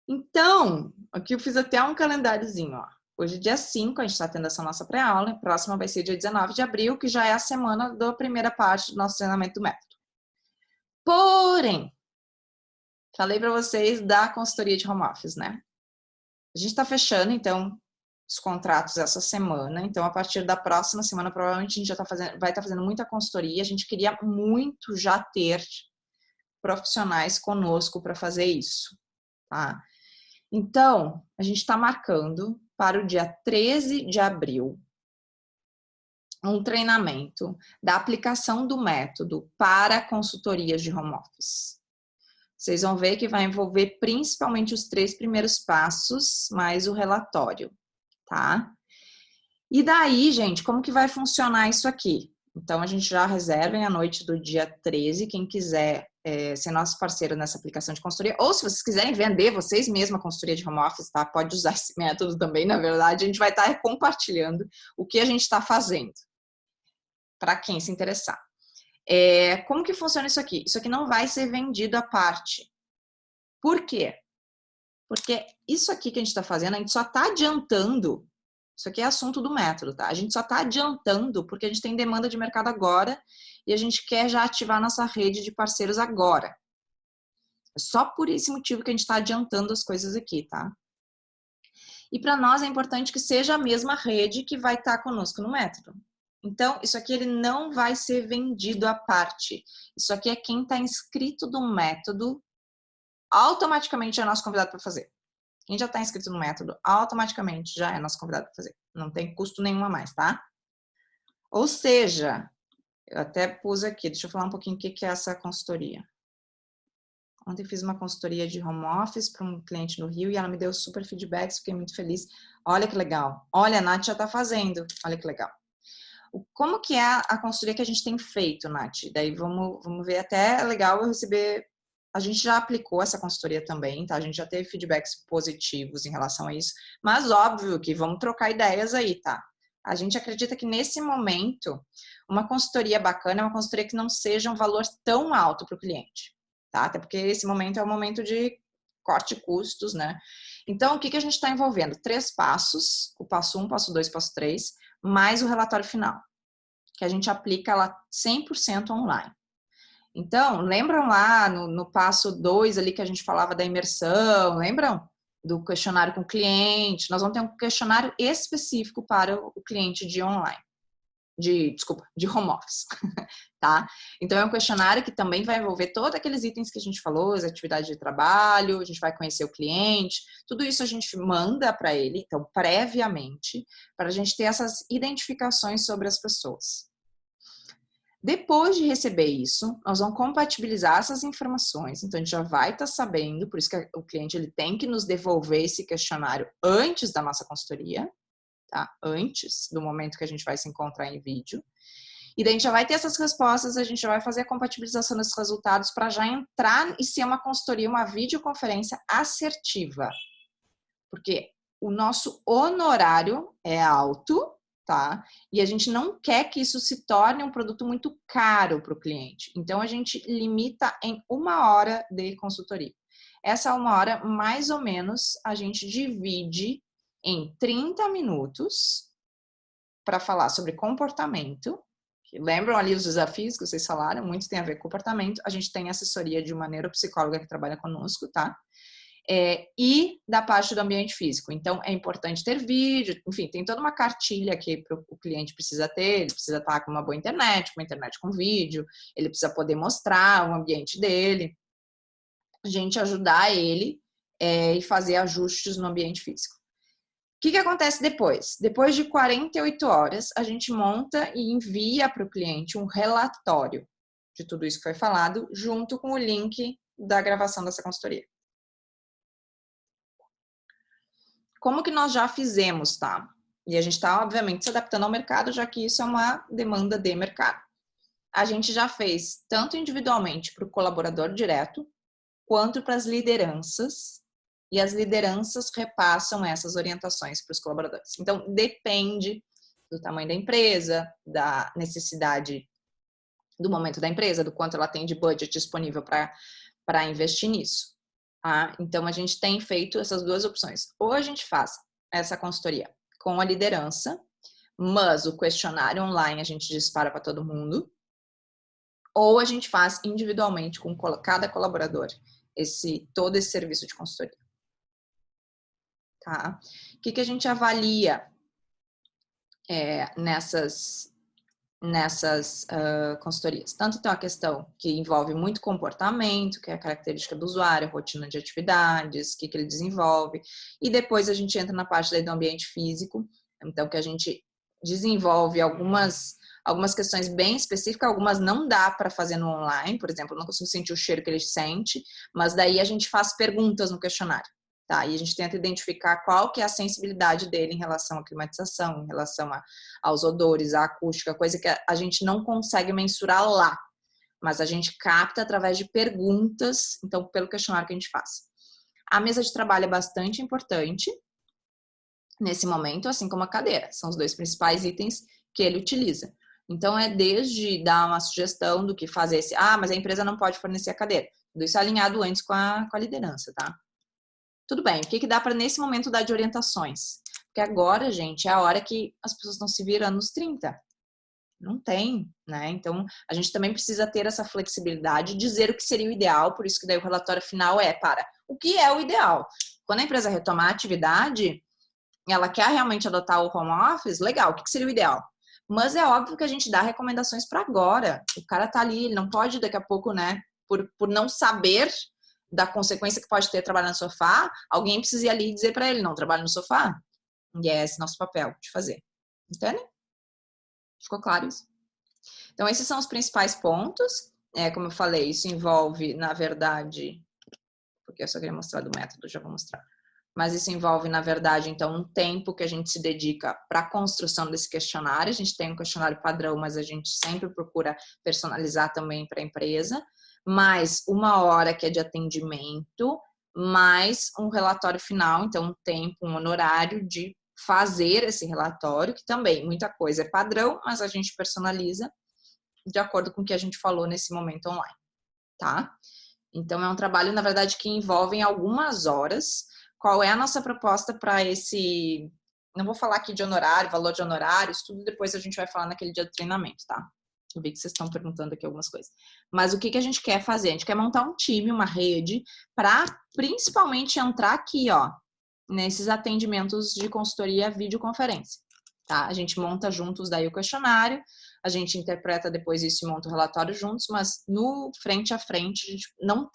Então, aqui eu fiz até um calendáriozinho, ó. Hoje, dia 5, a gente está tendo essa nossa pré-aula. A próxima vai ser dia 19 de abril, que já é a semana da primeira parte do nosso treinamento do método. Porém, falei para vocês da consultoria de home office, né? A gente está fechando, então, os contratos essa semana. Então, a partir da próxima semana, provavelmente, a gente já vai estar fazendo muita consultoria. A gente queria muito já ter profissionais conosco para fazer isso, tá? Então, a gente está marcando para o dia 13 de abril um treinamento da aplicação do método para consultorias de home office. Vocês vão ver que vai envolver principalmente os 3 primeiros passos, mais o relatório, tá? E daí, gente, como que vai funcionar isso aqui? Então, a gente já reservem a noite do dia 13, quem quiser ser nosso parceiro nessa aplicação de consultoria, ou se vocês quiserem vender vocês mesmos a consultoria de home office, tá? Pode usar esse método também, na verdade, a gente vai estar compartilhando o que a gente está fazendo, para quem se interessar. Como que funciona isso aqui? Isso aqui não vai ser vendido à parte. Por quê? Porque isso aqui que a gente está fazendo, a gente só está adiantando. Isso aqui é assunto do método, tá? A gente só está adiantando porque a gente tem demanda de mercado agora e a gente quer já ativar nossa rede de parceiros agora. É só por esse motivo que a gente está adiantando as coisas aqui, tá? E para nós é importante que seja a mesma rede que vai estar conosco no método. Então, isso aqui ele não vai ser vendido à parte. Isso aqui é quem está inscrito no método, automaticamente é nosso convidado para fazer. Quem já está inscrito no método, automaticamente já é nosso convidado para fazer. Não tem custo nenhum a mais, tá? Ou seja, eu até pus aqui, deixa eu falar um pouquinho o que é essa consultoria. Ontem fiz uma consultoria de home office para um cliente no Rio e ela me deu super feedbacks, fiquei muito feliz. Olha que legal. Olha, a Nath já está fazendo. Olha que legal. Como que é a consultoria que a gente tem feito, Nath? Daí vamos ver, até é legal eu receber... A gente já aplicou essa consultoria também, tá? A gente já teve feedbacks positivos em relação a isso, mas óbvio que vamos trocar ideias aí, tá? A gente acredita que nesse momento, uma consultoria bacana é uma consultoria que não seja um valor tão alto para o cliente, tá? Até porque esse momento é um momento de corte de custos, né? Então, o que a gente está envolvendo? 3 passos, o passo 1, passo 2, passo 3, mais o relatório final, que a gente aplica lá 100% online. Então, lembram lá no passo 2 ali que a gente falava da imersão, lembram? Do questionário com o cliente. Nós vamos ter um questionário específico para o cliente de online. De home office, tá? Então, é um questionário que também vai envolver todos aqueles itens que a gente falou, as atividades de trabalho, a gente vai conhecer o cliente, tudo isso a gente manda para ele, então, previamente, para a gente ter essas identificações sobre as pessoas. Depois de receber isso, nós vamos compatibilizar essas informações, então a gente já vai estar sabendo, por isso que o cliente ele tem que nos devolver esse questionário antes da nossa consultoria, tá? Antes do momento que a gente vai se encontrar em vídeo. E daí a gente já vai ter essas respostas, a gente já vai fazer a compatibilização desses resultados para já entrar e ser uma consultoria, uma videoconferência assertiva. Porque o nosso honorário é alto, tá? E a gente não quer que isso se torne um produto muito caro para o cliente. Então, a gente limita em 1 hora de consultoria. Essa 1 hora, mais ou menos, a gente divide em 30 minutos para falar sobre comportamento. Lembram ali os desafios que vocês falaram? Muitos têm a ver com comportamento. A gente tem assessoria de uma neuropsicóloga que trabalha conosco, tá? E da parte do ambiente físico. Então, é importante ter vídeo, enfim, tem toda uma cartilha que o cliente precisa ter, ele precisa estar com uma boa internet, com uma internet com vídeo, ele precisa poder mostrar o ambiente dele, a gente ajudar ele e fazer ajustes no ambiente físico. O que acontece depois? Depois de 48 horas, a gente monta e envia para o cliente um relatório de tudo isso que foi falado, junto com o link da gravação dessa consultoria. Como que nós já fizemos, tá? E a gente está, obviamente, se adaptando ao mercado, já que isso é uma demanda de mercado. A gente já fez tanto individualmente para o colaborador direto, quanto para as lideranças, e as lideranças repassam essas orientações para os colaboradores. Então, depende do tamanho da empresa, da necessidade do momento da empresa, do quanto ela tem de budget disponível para investir nisso. Tá? Então, a gente tem feito essas 2 opções. Ou a gente faz essa consultoria com a liderança, mas o questionário online a gente dispara para todo mundo, ou a gente faz individualmente com cada colaborador todo esse serviço de consultoria. Tá? O que a gente avalia nessas consultorias? Tanto tem uma questão que envolve muito comportamento, que é a característica do usuário, rotina de atividades, o que ele desenvolve, e depois a gente entra na parte do ambiente físico, então que a gente desenvolve algumas questões bem específicas, algumas não dá para fazer no online, por exemplo, eu não consigo sentir o cheiro que ele sente, mas daí a gente faz perguntas no questionário. Tá, e a gente tenta identificar qual que é a sensibilidade dele em relação à climatização, em relação aos odores, à acústica, coisa que a gente não consegue mensurar lá, mas a gente capta através de perguntas, então, pelo questionário que a gente faz. A mesa de trabalho é bastante importante nesse momento, assim como a cadeira. São os 2 principais itens que ele utiliza. Então, é desde dar uma sugestão do que fazer, mas a empresa não pode fornecer a cadeira. Tudo isso é alinhado antes com a liderança, tá? Tudo bem, o que dá para nesse momento dar de orientações? Porque agora, gente, é a hora que as pessoas estão se virando nos 30. Não tem, né? Então, a gente também precisa ter essa flexibilidade, dizer o que seria o ideal, por isso que daí o relatório final o que é o ideal? Quando a empresa retomar a atividade, ela quer realmente adotar o home office, legal, o que seria o ideal? Mas é óbvio que a gente dá recomendações para agora. O cara tá ali, ele não pode daqui a pouco, né, por não saber da consequência que pode ter trabalhar no sofá, alguém precisa ir ali e dizer para ele, não trabalhe no sofá. E é esse nosso papel de fazer. Entende? Ficou claro isso? Então, esses são os principais pontos. Como eu falei, isso envolve, na verdade, porque eu só queria mostrar do método, já vou mostrar. Mas isso envolve, na verdade, então, um tempo que a gente se dedica para a construção desse questionário. A gente tem um questionário padrão, mas a gente sempre procura personalizar também para a empresa. Mais 1 hora que é de atendimento, mais um relatório final, então um tempo, um honorário de fazer esse relatório, que também muita coisa é padrão, mas a gente personaliza de acordo com o que a gente falou nesse momento online, tá? Então, é um trabalho, na verdade, que envolve algumas horas. Qual é a nossa proposta para esse... Não vou falar aqui de honorário, valor de honorários, tudo depois a gente vai falar naquele dia do treinamento, tá? Eu vi que vocês estão perguntando aqui algumas coisas. Mas o que a gente quer fazer? A gente quer montar um time, uma rede, para principalmente entrar aqui, ó, nesses atendimentos de consultoria videoconferência, tá? A gente monta juntos daí o questionário, a gente interpreta depois isso e monta o relatório juntos, mas no frente a frente, a gente eu não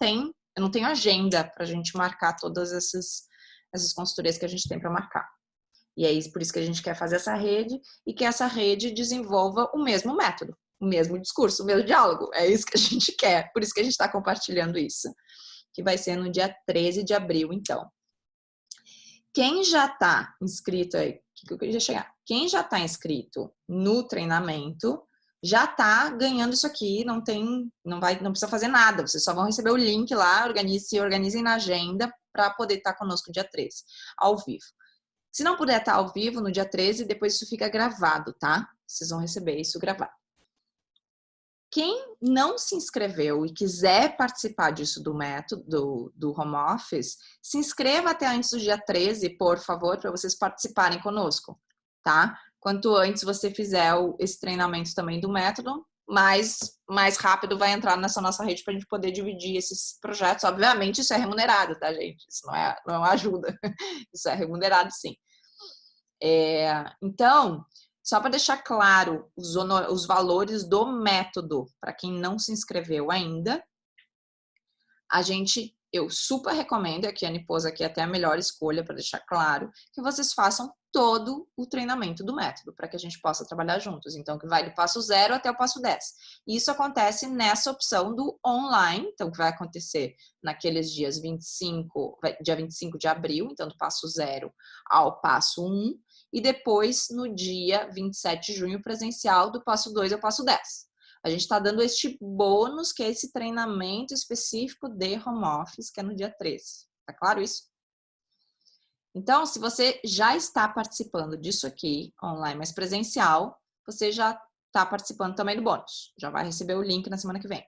tenho agenda para a gente marcar todas essas consultorias que a gente tem para marcar. E é isso, por isso que a gente quer fazer essa rede e que essa rede desenvolva o mesmo método, o mesmo discurso, o mesmo diálogo. É isso que a gente quer, por isso que a gente está compartilhando isso, que vai ser no dia 13 de abril, então. Quem já está inscrito aí, que eu queria chegar? Quem já está inscrito no treinamento já está ganhando isso aqui, não precisa fazer nada, vocês só vão receber o link lá, se organizem na agenda para poder estar conosco dia 13, ao vivo. Se não puder estar ao vivo no dia 13, depois isso fica gravado, tá? Vocês vão receber isso gravado. Quem não se inscreveu e quiser participar disso do método do home office, se inscreva até antes do dia 13, por favor, para vocês participarem conosco, tá? Quanto antes você fizer esse treinamento também do método, mais rápido vai entrar nessa nossa rede para a gente poder dividir esses projetos. Obviamente, isso é remunerado, tá, gente? Isso não é uma ajuda. Isso é remunerado, sim. Então, só para deixar claro os valores do método, para quem não se inscreveu ainda, eu super recomendo, aqui a Anne pôs aqui até a melhor escolha para deixar claro, que vocês façam todo o treinamento do método, para que a gente possa trabalhar juntos. Então, que vai do passo 0 até o passo 10. E isso acontece nessa opção do online, então, que vai acontecer naqueles dia 25 de abril, então, do passo 0 ao passo 1, e depois no dia 27 de junho presencial do passo 2 ao passo 10. A gente está dando este bônus, que é esse treinamento específico de home office, que é no dia 13. Tá claro isso? Então, se você já está participando disso aqui, online, mas presencial, você já está participando também do bônus. Já vai receber o link na semana que vem.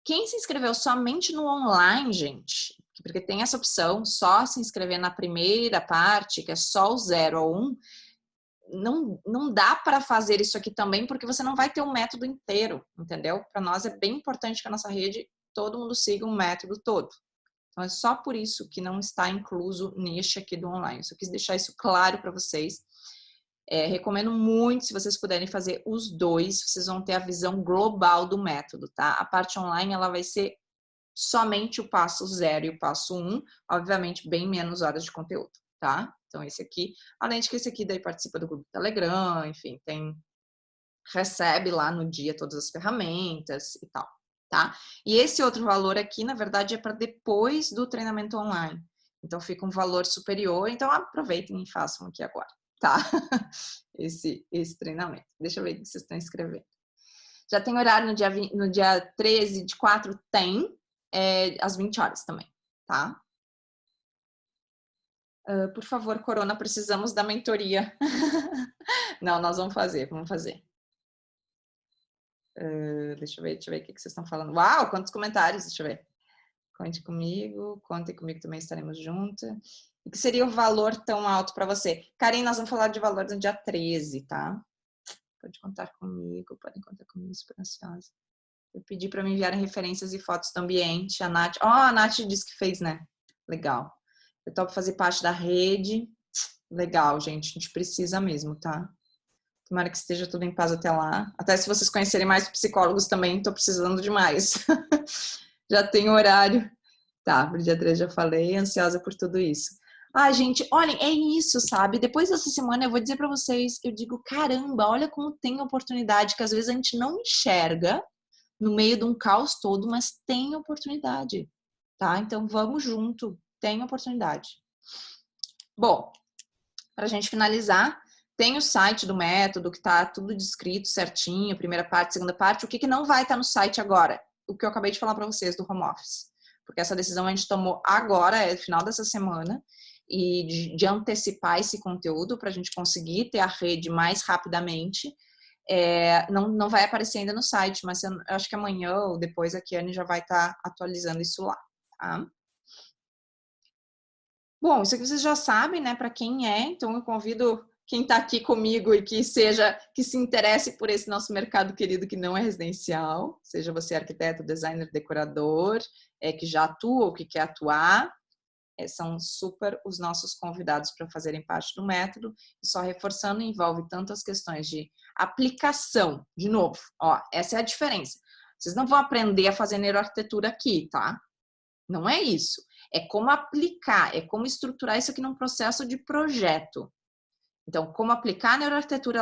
Quem se inscreveu somente no online, gente, porque tem essa opção, só se inscrever na primeira parte, que é só o 0 ao 1, não dá para fazer isso aqui também, porque você não vai ter um método inteiro, entendeu? Para nós é bem importante que a nossa rede, todo mundo siga um método todo. Então, é só por isso que não está incluso neste aqui do online. Eu só quis deixar isso claro para vocês. Recomendo muito, se vocês puderem fazer os dois, vocês vão ter a visão global do método, tá? A parte online, ela vai ser somente o passo 0 e o passo 1, obviamente bem menos horas de conteúdo, tá? Então, esse aqui, além de que esse aqui daí participa do grupo do Telegram, enfim, recebe lá no dia todas as ferramentas e tal, tá? E esse outro valor aqui, na verdade, é para depois do treinamento online. Então, fica um valor superior, então aproveitem e façam aqui agora, tá? Esse treinamento. Deixa eu ver o que vocês estão escrevendo. Já tem horário no dia 13 de 4? Tem, às 20 horas também, tá? Por favor, Corona, precisamos da mentoria. Não, nós vamos fazer. Deixa eu ver o que vocês estão falando. Uau, quantos comentários, deixa eu ver. Conte comigo, contem comigo também, estaremos juntos. E que seria o valor tão alto para você? Karine, nós vamos falar de valor no dia 13, tá? Pode contar comigo, podem contar comigo, super ansiosa. Eu pedi para me enviarem referências e fotos do ambiente. A Nath, a Nath disse que fez, né? Legal. Eu topo fazer parte da rede. Legal, gente. A gente precisa mesmo, tá? Tomara que esteja tudo em paz até lá. Até se vocês conhecerem mais psicólogos também, estou precisando de mais. Já tem horário. Tá, pro dia 3 já falei, ansiosa por tudo isso. Ah, gente, olhem, é isso, sabe? Depois dessa semana eu vou dizer para vocês, eu digo, caramba, olha como tem oportunidade que às vezes a gente não enxerga no meio de um caos todo, mas tem oportunidade, tá? Então vamos junto, tem oportunidade. Bom, para a gente finalizar, tem o site do método que está tudo descrito certinho, primeira parte, segunda parte. O que não vai estar no site agora? O que eu acabei de falar para vocês do home office. Porque essa decisão a gente tomou agora, é no final dessa semana, e de antecipar esse conteúdo para a gente conseguir ter a rede mais rapidamente. Não vai aparecer ainda no site, mas eu acho que amanhã ou depois a Kiane já vai estar atualizando isso lá, tá? Bom, isso aqui vocês já sabem, né, para quem é, então eu convido quem está aqui comigo e que se interesse por esse nosso mercado querido que não é residencial, seja você arquiteto, designer, decorador, que já atua ou que quer atuar, são super os nossos convidados para fazerem parte do método. E só reforçando, envolve tanto as questões de aplicação, de novo, ó, essa é a diferença. Vocês não vão aprender a fazer neuroarquitetura aqui, tá? Não é isso. É como aplicar, é como estruturar isso aqui num processo de projeto. Então, como aplicar a neuroarquitetura,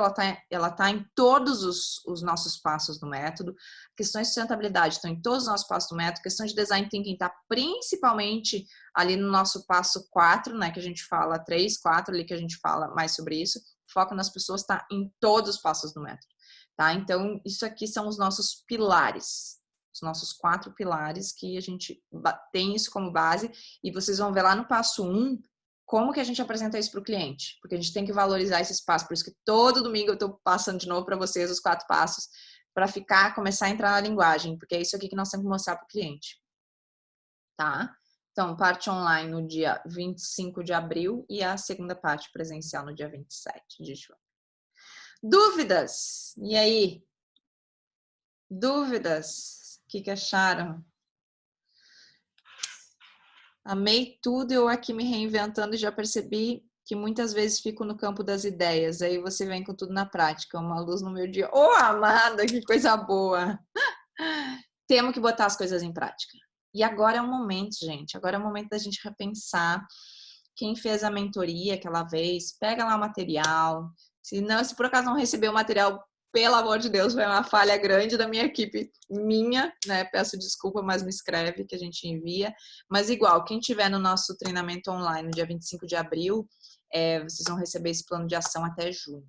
ela tá em todos os nossos passos do método. Questões de sustentabilidade estão em todos os nossos passos do método. Questão de design thinking está principalmente ali no nosso passo 4, né, que a gente fala 3, 4 ali que a gente fala mais sobre isso. Foco nas pessoas está em todos os passos do método, tá? Então, isso aqui são os nossos pilares. Os nossos 4 pilares que a gente tem isso como base. E vocês vão ver lá no passo 1, como que a gente apresenta isso para o cliente? Porque a gente tem que valorizar esse espaço. Por isso que todo domingo eu estou passando de novo para vocês os 4 passos para começar a entrar na linguagem, porque é isso aqui que nós temos que mostrar para o cliente. Tá? Então, parte online no dia 25 de abril e a segunda parte presencial no dia 27 de junho. Dúvidas? E aí? Dúvidas? O que acharam? Amei tudo, eu aqui me reinventando e já percebi que muitas vezes fico no campo das ideias. Aí você vem com tudo na prática, uma luz no meu dia. Ô, amada, que coisa boa! Temos que botar as coisas em prática. E agora é o momento, gente. Agora é o momento da gente repensar. Quem fez a mentoria aquela vez, pega lá o material. Se por acaso não recebeu o material, pelo amor de Deus, foi uma falha grande da minha equipe, né? Peço desculpa, mas me escreve que a gente envia. Mas igual, quem tiver no nosso treinamento online no dia 25 de abril, vocês vão receber esse plano de ação até junho.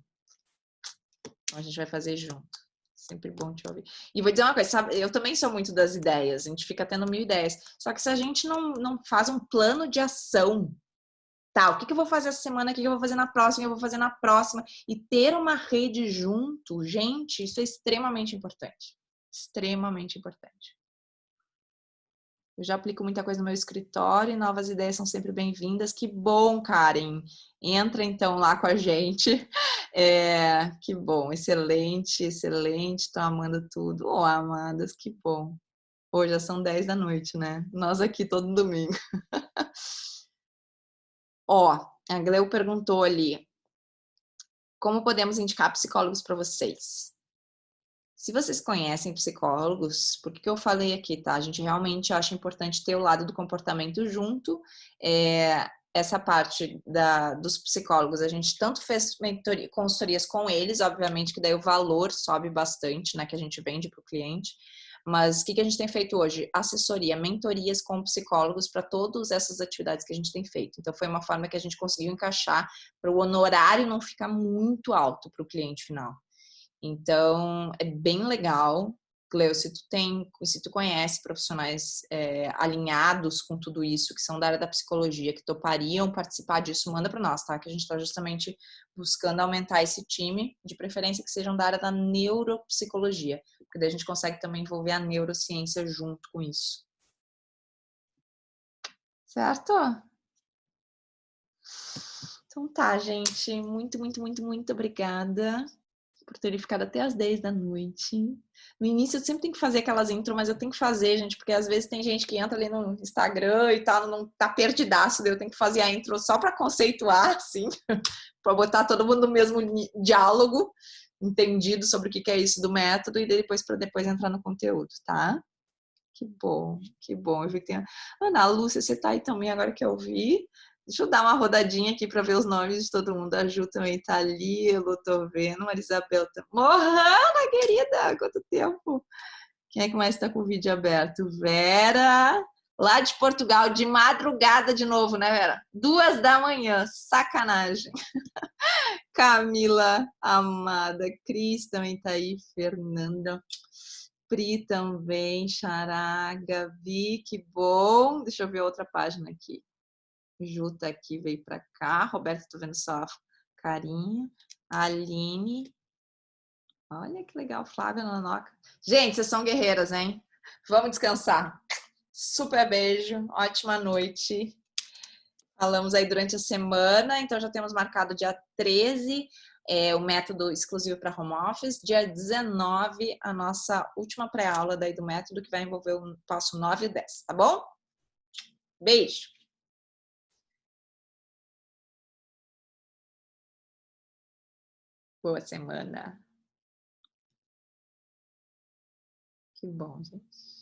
Então a gente vai fazer junto. Sempre bom te ouvir. E vou dizer uma coisa, sabe? Eu também sou muito das ideias, a gente fica tendo 1000 ideias. Só que se a gente não faz um plano de ação, tá, o que eu vou fazer essa semana, o que eu vou fazer na próxima, o que eu vou fazer na próxima, e ter uma rede junto, gente, isso é extremamente importante. Extremamente importante. Eu já aplico muita coisa no meu escritório e novas ideias são sempre bem-vindas. Que bom, Karen. Entra então lá com a gente. Que bom, excelente, excelente. Estou amando tudo. Oh, amadas, que bom. Hoje já são 10 da noite, né? Nós aqui todo domingo. Ó, a Gleu perguntou ali, como podemos indicar psicólogos para vocês? Se vocês conhecem psicólogos, por que eu falei aqui, tá? A gente realmente acha importante ter o lado do comportamento junto. Essa parte dos psicólogos, a gente tanto fez consultorias com eles, obviamente que daí o valor sobe bastante, né? Que a gente vende para o cliente. Mas o que a gente tem feito hoje? Assessoria, mentorias com psicólogos para todas essas atividades que a gente tem feito. Então, foi uma forma que a gente conseguiu encaixar para o honorário não ficar muito alto para o cliente final. Então, é bem legal. Cleo, se tu conhece profissionais alinhados com tudo isso, que são da área da psicologia, que topariam participar disso, manda para nós, tá? Que a gente está justamente buscando aumentar esse time, de preferência que sejam da área da neuropsicologia, porque daí a gente consegue também envolver a neurociência junto com isso. Certo? Então tá, gente. Muito, muito, muito, muito obrigada por terem ficado até as 10 da noite. No início eu sempre tenho que fazer aquelas intro, mas eu tenho que fazer, gente, porque às vezes tem gente que entra ali no Instagram e tal, não tá perdidaço, daí eu tenho que fazer a intro só para conceituar, assim, para botar todo mundo no mesmo diálogo, entendido sobre o que é isso do método, e depois para depois entrar no conteúdo, tá? Que bom, que bom. Eu vi que tem Ana Lúcia, você tá aí também agora que eu vi. Deixa eu dar uma rodadinha aqui para ver os nomes de todo mundo. A Ju também tá ali, eu tô vendo. Marisabel tá. Morrana, querida! Quanto tempo! Quem é que mais tá com o vídeo aberto? Vera, lá de Portugal, de madrugada de novo, né, Vera? 2 da manhã, sacanagem. Camila, amada. Cris também tá aí. Fernanda. Pri também, Xará, Gavi, que bom. Deixa eu ver a outra página aqui. Ju tá aqui, veio pra cá. Roberto, tô vendo só carinha. Aline. Olha que legal, Flávia Nanoca. Gente, vocês são guerreiras, hein? Vamos descansar. Super beijo, ótima noite. Falamos aí durante a semana, então já temos marcado dia 13, o método exclusivo para home office. Dia 19, a nossa última pré-aula daí do método, que vai envolver o passo 9 e 10, tá bom? Beijo! Boa semana! Que bom, gente.